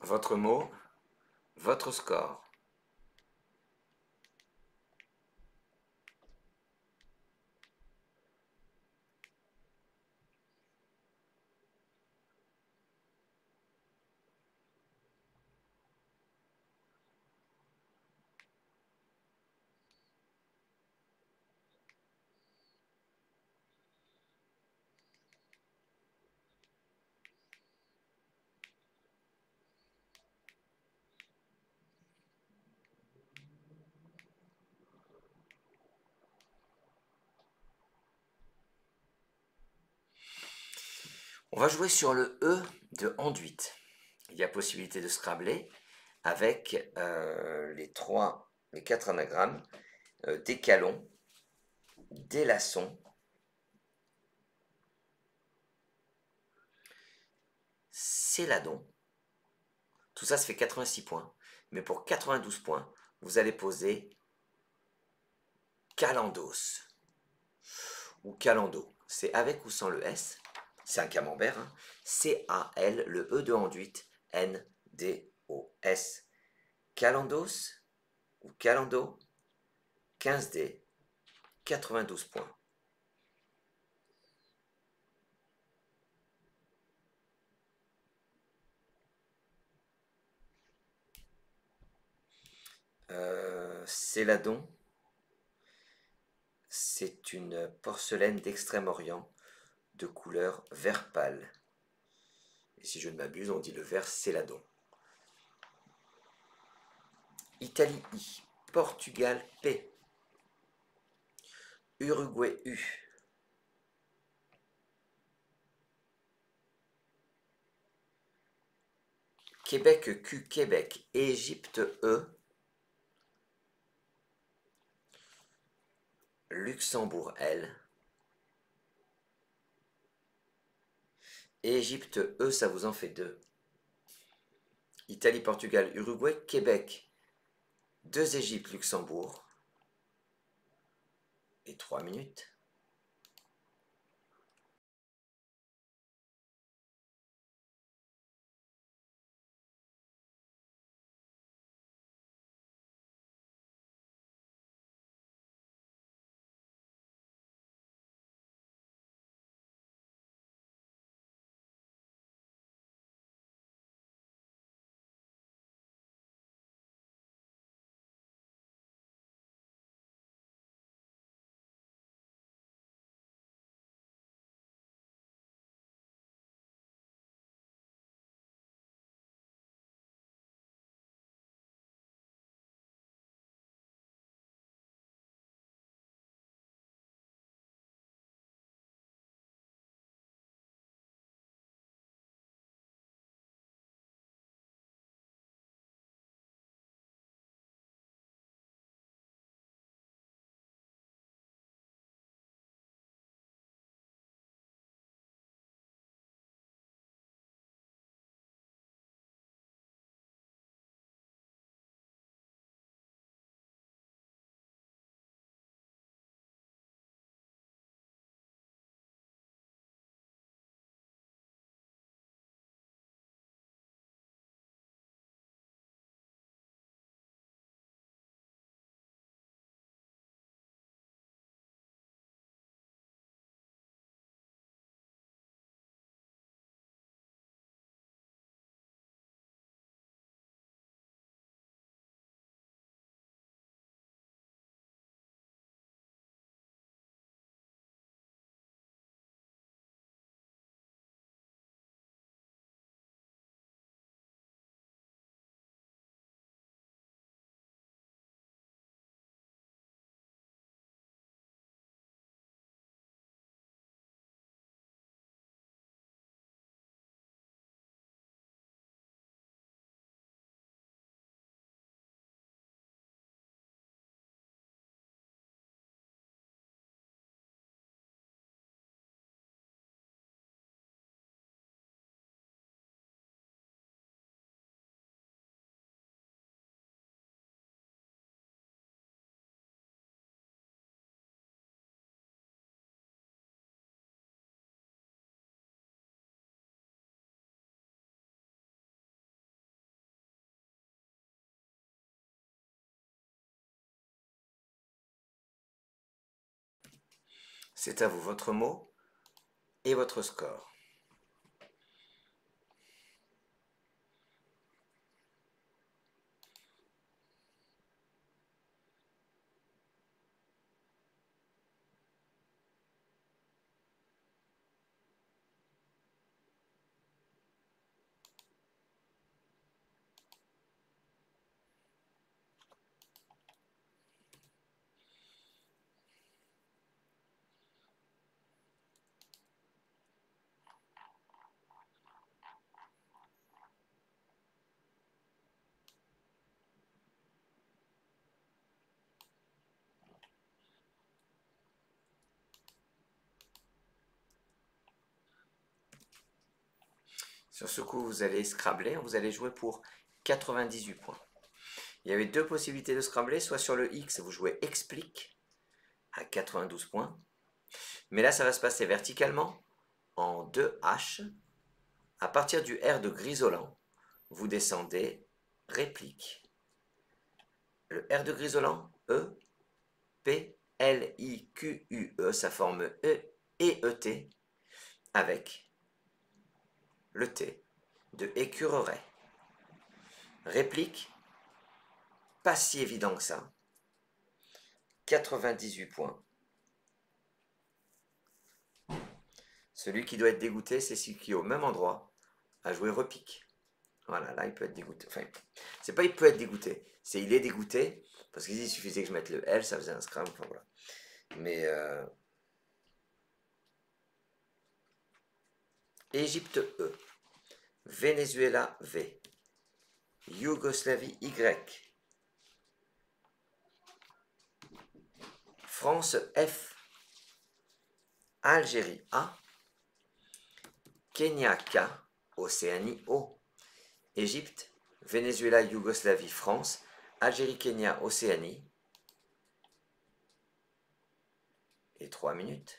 votre mot, votre score. On va jouer sur le E de enduit. Il y a possibilité de scrabler avec les 4 anagrammes, des calons, des laçons, céladon. Tout ça, ça fait 86 points. Mais pour 92 points, vous allez poser calendos ou calando. C'est avec ou sans le S. C'est un camembert. Hein. C-A-L, le E de enduit, N-D-O-S. Calendos ou calando, 15D, 92 points. Céladon, c'est une porcelaine d'Extrême-Orient de couleur vert pâle. Et si je ne m'abuse, on dit le vert céladon. Italie I, Portugal P, Uruguay U, Québec Q, Québec, Égypte E, Luxembourg L, Égypte E, ça vous en fait 2. Italie, Portugal, Uruguay, Québec, 2 Égypte, Luxembourg, et 3 minutes. C'est à vous, votre mot et votre score. Sur ce coup, vous allez scrabler, vous allez jouer pour 98 points. Il y avait deux possibilités de scrabler, soit sur le X, vous jouez explique à 92 points, mais là, ça va se passer verticalement en 2 H. À partir du R de Grisolan, vous descendez réplique. Le R de Grisolan, E, P, L, I, Q, U, E, ça forme E et ET, avec le T de écureurait. Réplique, pas si évident que ça. 98 points. Celui qui doit être dégoûté, c'est celui qui est au même endroit a joué repique. Voilà, là, il peut être dégoûté. Enfin, c'est pas il peut être dégoûté, c'est il est dégoûté, parce qu'il suffisait que je mette le L, ça faisait un scrum, enfin voilà. Mais Égypte E, Venezuela V, Yougoslavie Y, France F, Algérie A, Kenya K, Océanie O, Égypte, Venezuela, Yougoslavie, France, Algérie, Kenya, Océanie, et 3 minutes.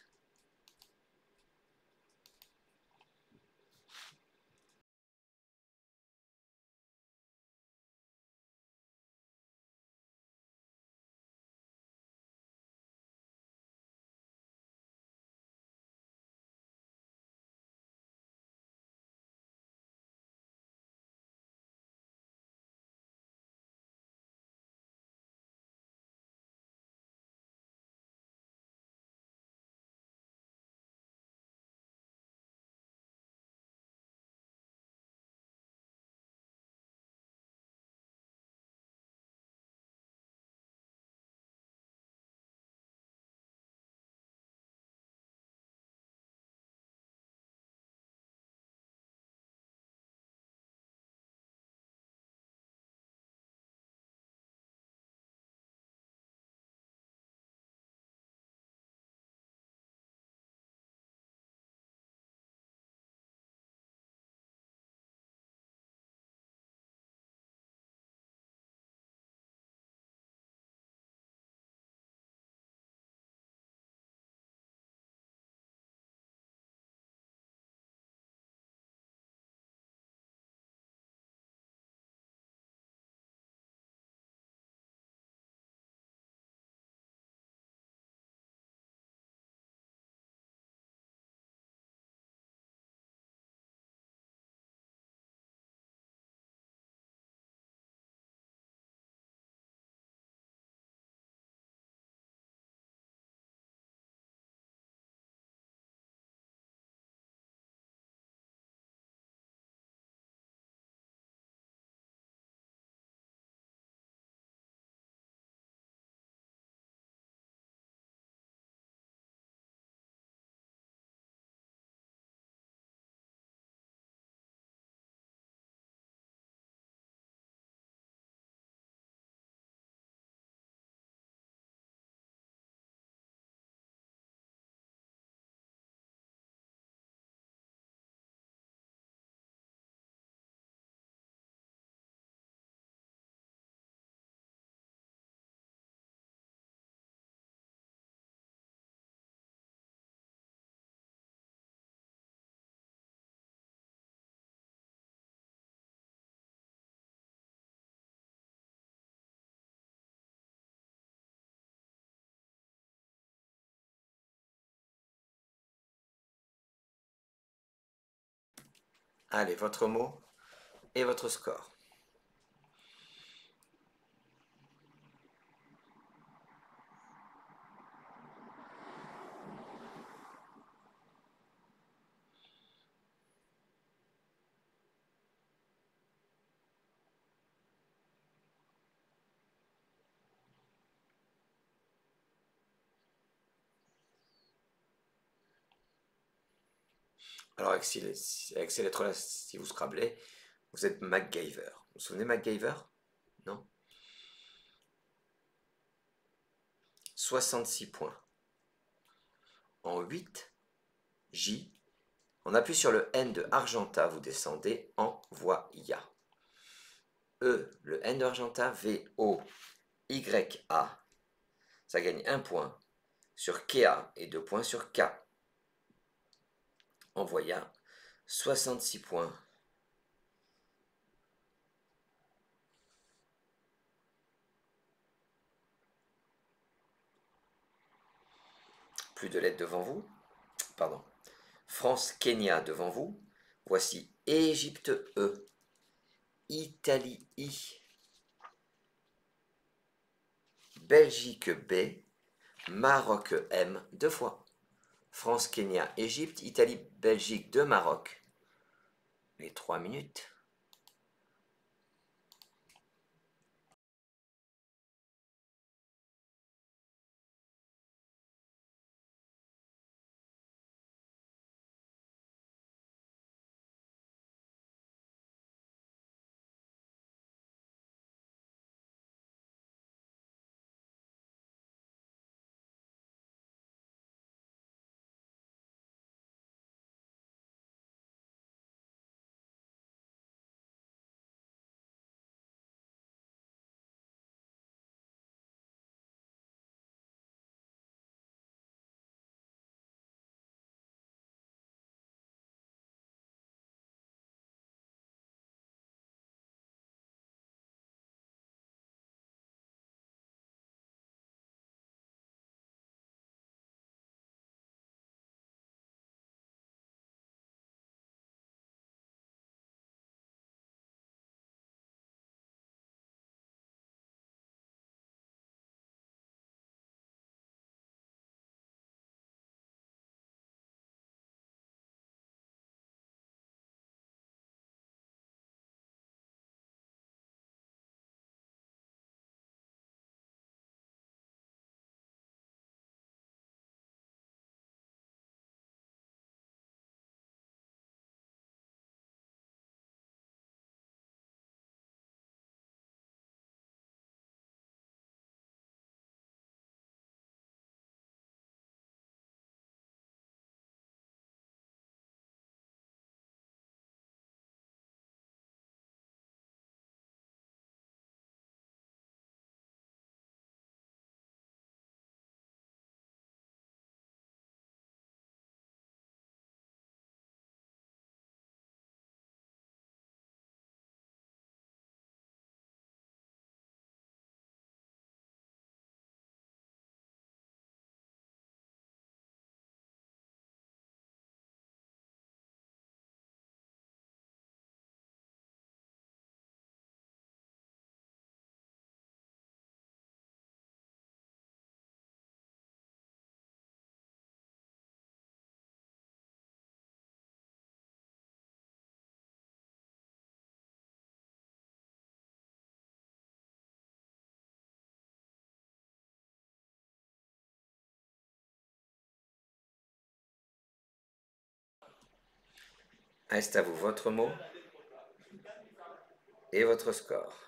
Allez, votre mot et votre score. Alors, avec ces lettres-là, si vous scrablez, vous êtes MacGyver. Vous vous souvenez MacGyver? Non? 66 points. En 8, J. On appuie sur le N de Argenta, vous descendez, envoya. E, le N de Argenta, V, O, Y, A. Ça gagne 1 point sur Kea et 2 points sur K. Envoya, 66 points. Plus de lettres devant vous. Pardon. France, Kenya devant vous. Voici Égypte E. Italie I. Belgique B. Maroc M. 2 fois. France, Kenya, Égypte, Italie, Belgique, 2 Maroc. Les 3 minutes. Reste à vous votre mot et votre score.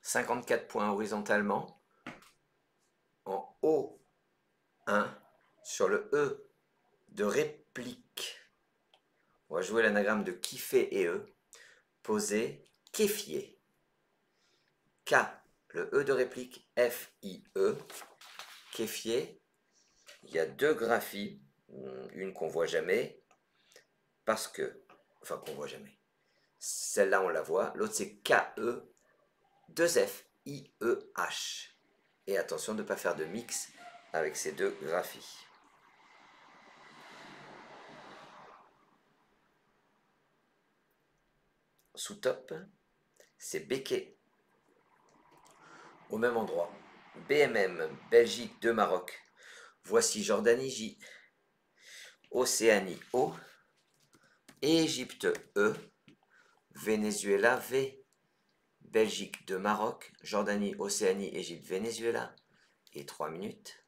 « 54 points horizontalement. En haut sur le E de réplique, on va jouer l'anagramme de kiffer et E, poser kéfier. K, le E de réplique, F, I, E, kéfier. Il y a deux graphies, une qu'on voit jamais, parce que, enfin qu'on voit jamais. Celle-là on la voit, l'autre c'est K-E, 2F, I-E-H. Et attention de ne pas faire de mix avec ces deux graphies. Sous top, c'est Béquet. Au même endroit. BMM, Belgique 2 Maroc. Voici Jordanie J. Océanie O. Égypte E. Venezuela V. Belgique 2 Maroc. Jordanie, Océanie, Égypte, Venezuela. Et 3 minutes.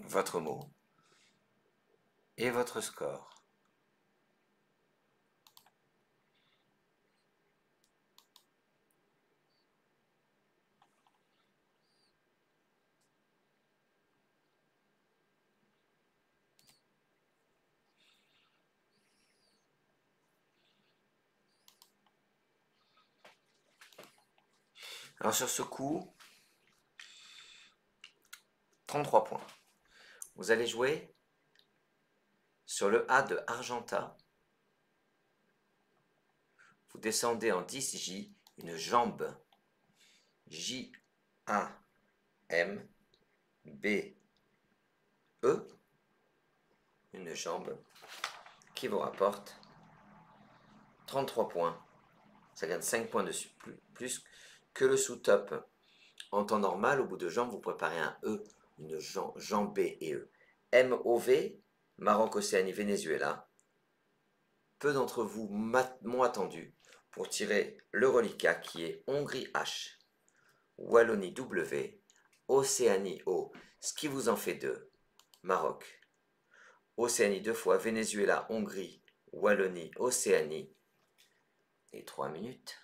Votre mot et votre score. Alors sur ce coup, 33 points. Vous allez jouer sur le A de Argenta. Vous descendez en 10J, une jambe. J, A, M, B, E. Une jambe qui vous rapporte 33 points. Ça gagne 5 points dessus, plus que le sous-top. En temps normal, au bout de jambe, vous préparez un E, une jambe B et E. MOV, Maroc, Océanie, Venezuela. Peu d'entre vous m'ont attendu pour tirer le reliquat qui est Hongrie H, Wallonie W, Océanie O, ce qui vous en fait 2, Maroc, Océanie 2 fois, Venezuela, Hongrie, Wallonie, Océanie. Et 3 minutes.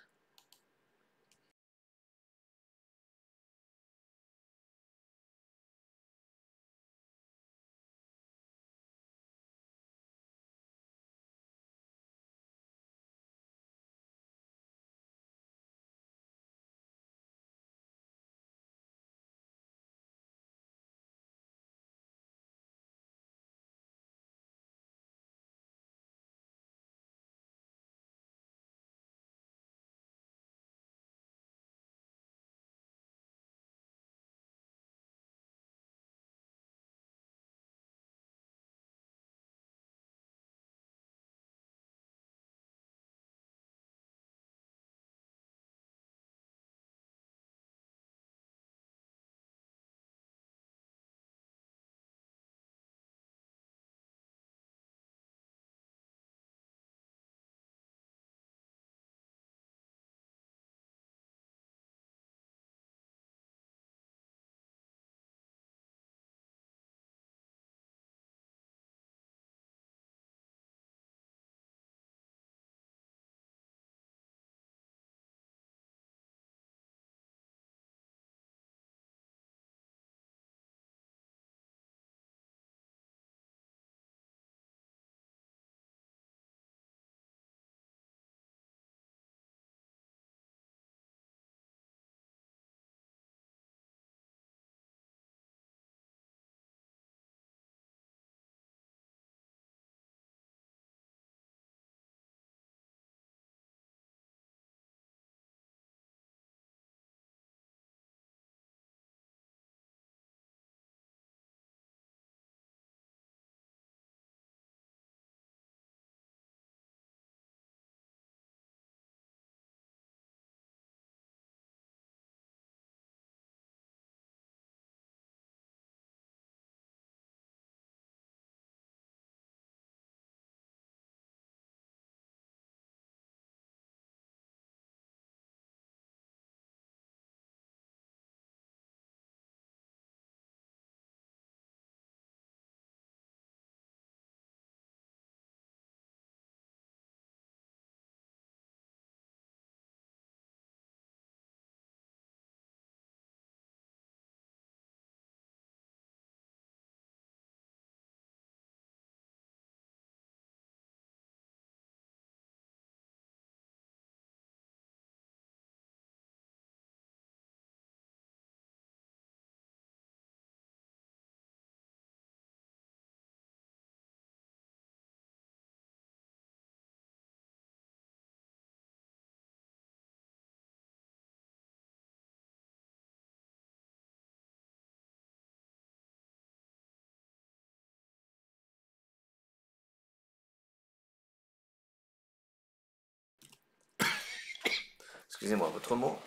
Excusez-moi, votre mot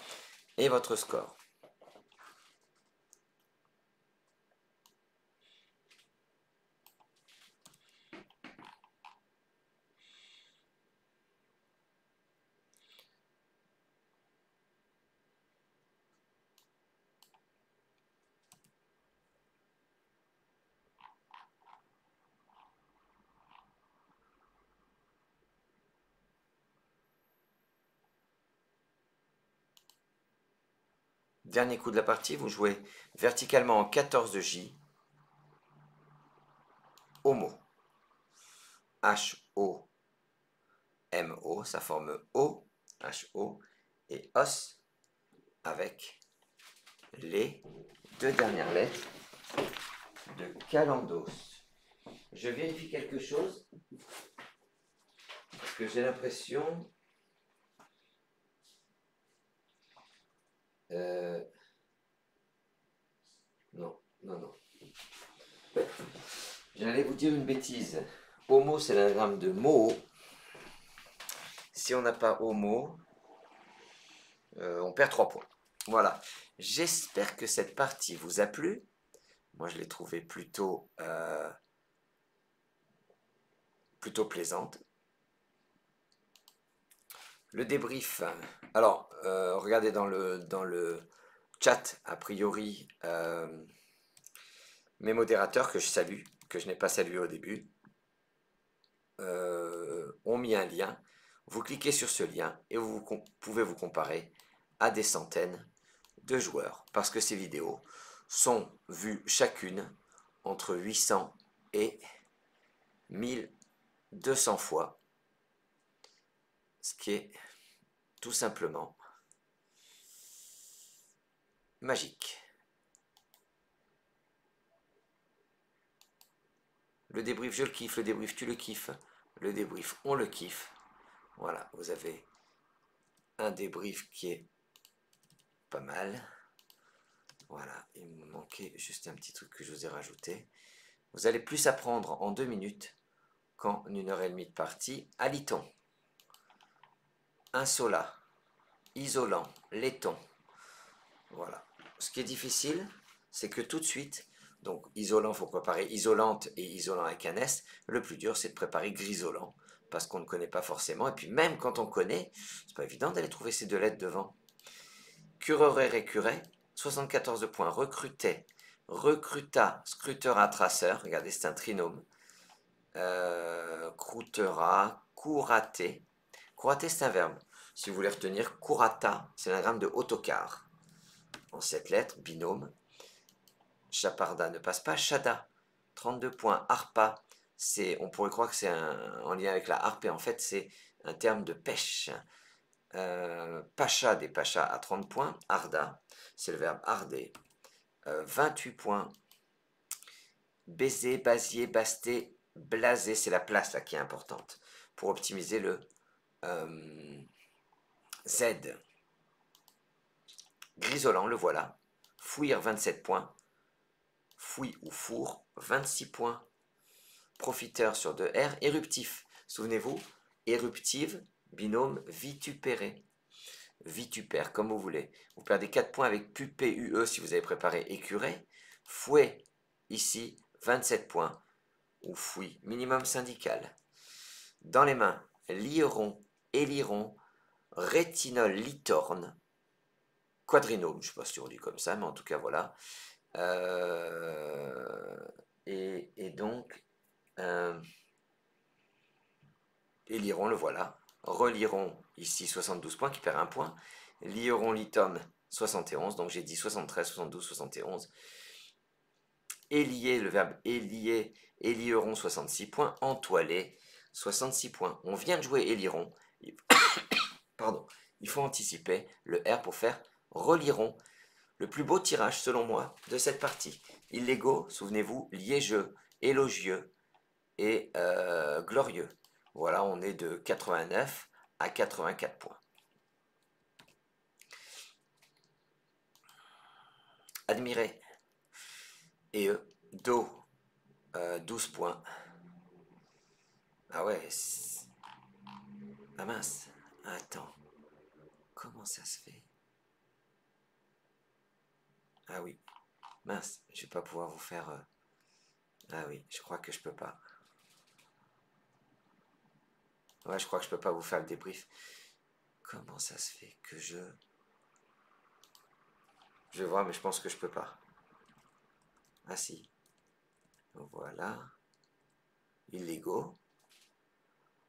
et votre score. Dernier coup de la partie, vous jouez verticalement en 14 de J, Homo. H-O-M-O, ça forme O, H-O, et os avec les deux dernières lettres de Calandos. Je vérifie quelque chose, parce que j'ai l'impression... Non, non, non. J'allais vous dire une bêtise. Homo, c'est l'anagramme de mot. Si on n'a pas homo, on perd 3 points. Voilà. J'espère que cette partie vous a plu. Moi, je l'ai trouvée plutôt plaisante. Le débrief. Alors, regardez dans le chat, a priori, mes modérateurs que je salue, que je n'ai pas salué au début, ont mis un lien. Vous cliquez sur ce lien et vous pouvez vous comparer à des centaines de joueurs parce que ces vidéos sont vues chacune entre 800 et 1200 fois, ce qui est tout simplement magique. Le débrief, je le kiffe, le débrief, tu le kiffes, le débrief, on le kiffe. Voilà, vous avez un débrief qui est pas mal. Voilà, il me manquait juste un petit truc que je vous ai rajouté. Vous allez plus apprendre en 2 minutes qu'en 1h30 de partie. Aliton, insola, isolant, laiton. Voilà. Ce qui est difficile, c'est que tout de suite, donc isolant, il faut préparer isolante et isolant avec un S. Le plus dur, c'est de préparer grisolant, parce qu'on ne connaît pas forcément. Et puis même quand on connaît, c'est pas évident d'aller trouver ces 2 lettres devant. Curerait, récurait, 74 points. Recrutait, recruta, scrutera, traceur. Regardez, c'est un trinôme. Croutera, couraté. Couraté, c'est un verbe. Si vous voulez retenir, courata, c'est l'anagramme de autocar. En 7 lettres, binôme. Chaparda ne passe pas. Chada, 32 points. Harpa, on pourrait croire que c'est en lien avec la harpe, et en fait, c'est un terme de pêche. Pacha, des pachas à 30 points. Arda, c'est le verbe arder. 28 points. Baiser, basier, basté, blaser, c'est la place là qui est importante pour optimiser le Z. Grisolant, le voilà. Fouir, 27 points. Fouille ou four, 26 points. Profiteur sur 2 R. Éruptif, souvenez-vous, éruptive, binôme, vitupéré. Vitupère, comme vous voulez. Vous perdez 4 points avec PUE si vous avez préparé écuré. Fouet, ici, 27 points. Ou fouille, minimum syndical. Dans les mains, liron, éliron, rétinol, litorne, quadrinome, je ne sais pas si on dit comme ça, mais en tout cas voilà. Et donc, éliron, le voilà. Reliron, ici 72 points, qui perd 1 point. Liron, litum, 71, donc j'ai dit 73, 72, 71. Élier, le verbe élier, élieron, 66 points. Entoilé, 66 points. On vient de jouer éliron. Pardon, il faut anticiper le R pour faire reliron. Le plus beau tirage, selon moi, de cette partie. Illégaux, souvenez-vous, liégeux, élogieux et glorieux. Voilà, on est de 89 à 84 points. Admirer. Et Do, 12 points. Ah ouais. Ah mince. Attends. Comment ça se fait? Ah oui. Mince, je vais pas pouvoir vous faire... Ah oui, je crois que je peux pas. Ouais, je crois que je peux pas vous faire le débrief. Comment ça se fait que je... Je vais voir, mais je pense que je peux pas. Ah si. Voilà. Illégaux.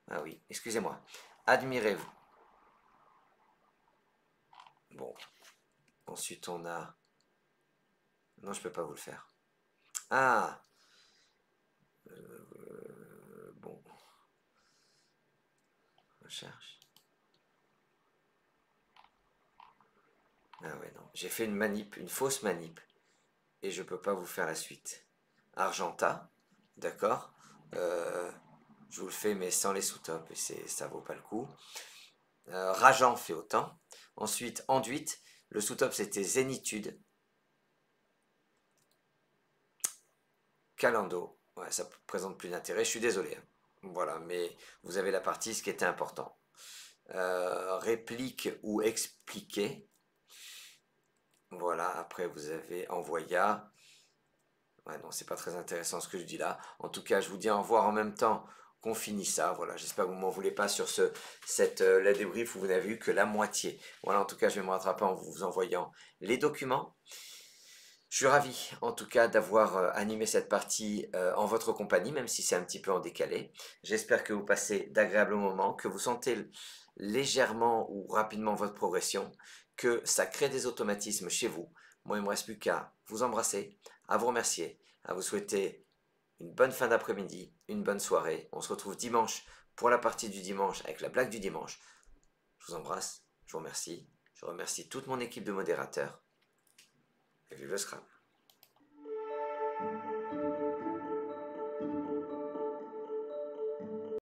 Ah oui, excusez-moi. Admirez-vous. Bon. Ensuite, on a... Non, je peux pas vous le faire. Ah. Bon. Recherche. Ah ouais, non. J'ai fait une manip, une fausse manip. Et je peux pas vous faire la suite. Argenta. D'accord. Je vous le fais, mais sans les sous-tops. Et ça vaut pas le coup. Rageant fait autant. Ensuite, enduite. Le sous-top, c'était zénitude. Calendo. Ouais, ça présente plus d'intérêt. Je suis désolé. Voilà, mais vous avez la partie, ce qui était important. Réplique ou expliquer. Voilà, après vous avez envoya. Ouais, non, c'est pas très intéressant ce que je dis là. En tout cas, je vous dis au revoir en même temps qu'on finit ça. Voilà, j'espère que vous m'en voulez pas sur la débrief où vous n'avez vu que la moitié. Voilà, en tout cas, je vais me rattraper en vous envoyant les documents. Je suis ravi, en tout cas, d'avoir animé cette partie en votre compagnie, même si c'est un petit peu en décalé. J'espère que vous passez d'agréables moments, que vous sentez légèrement ou rapidement votre progression, que ça crée des automatismes chez vous. Moi, il ne me reste plus qu'à vous embrasser, à vous remercier, à vous souhaiter une bonne fin d'après-midi, une bonne soirée. On se retrouve dimanche pour la partie du dimanche avec la blague du dimanche. Je vous embrasse, je vous remercie. Je remercie toute mon équipe de modérateurs. Et vive le Scrabble.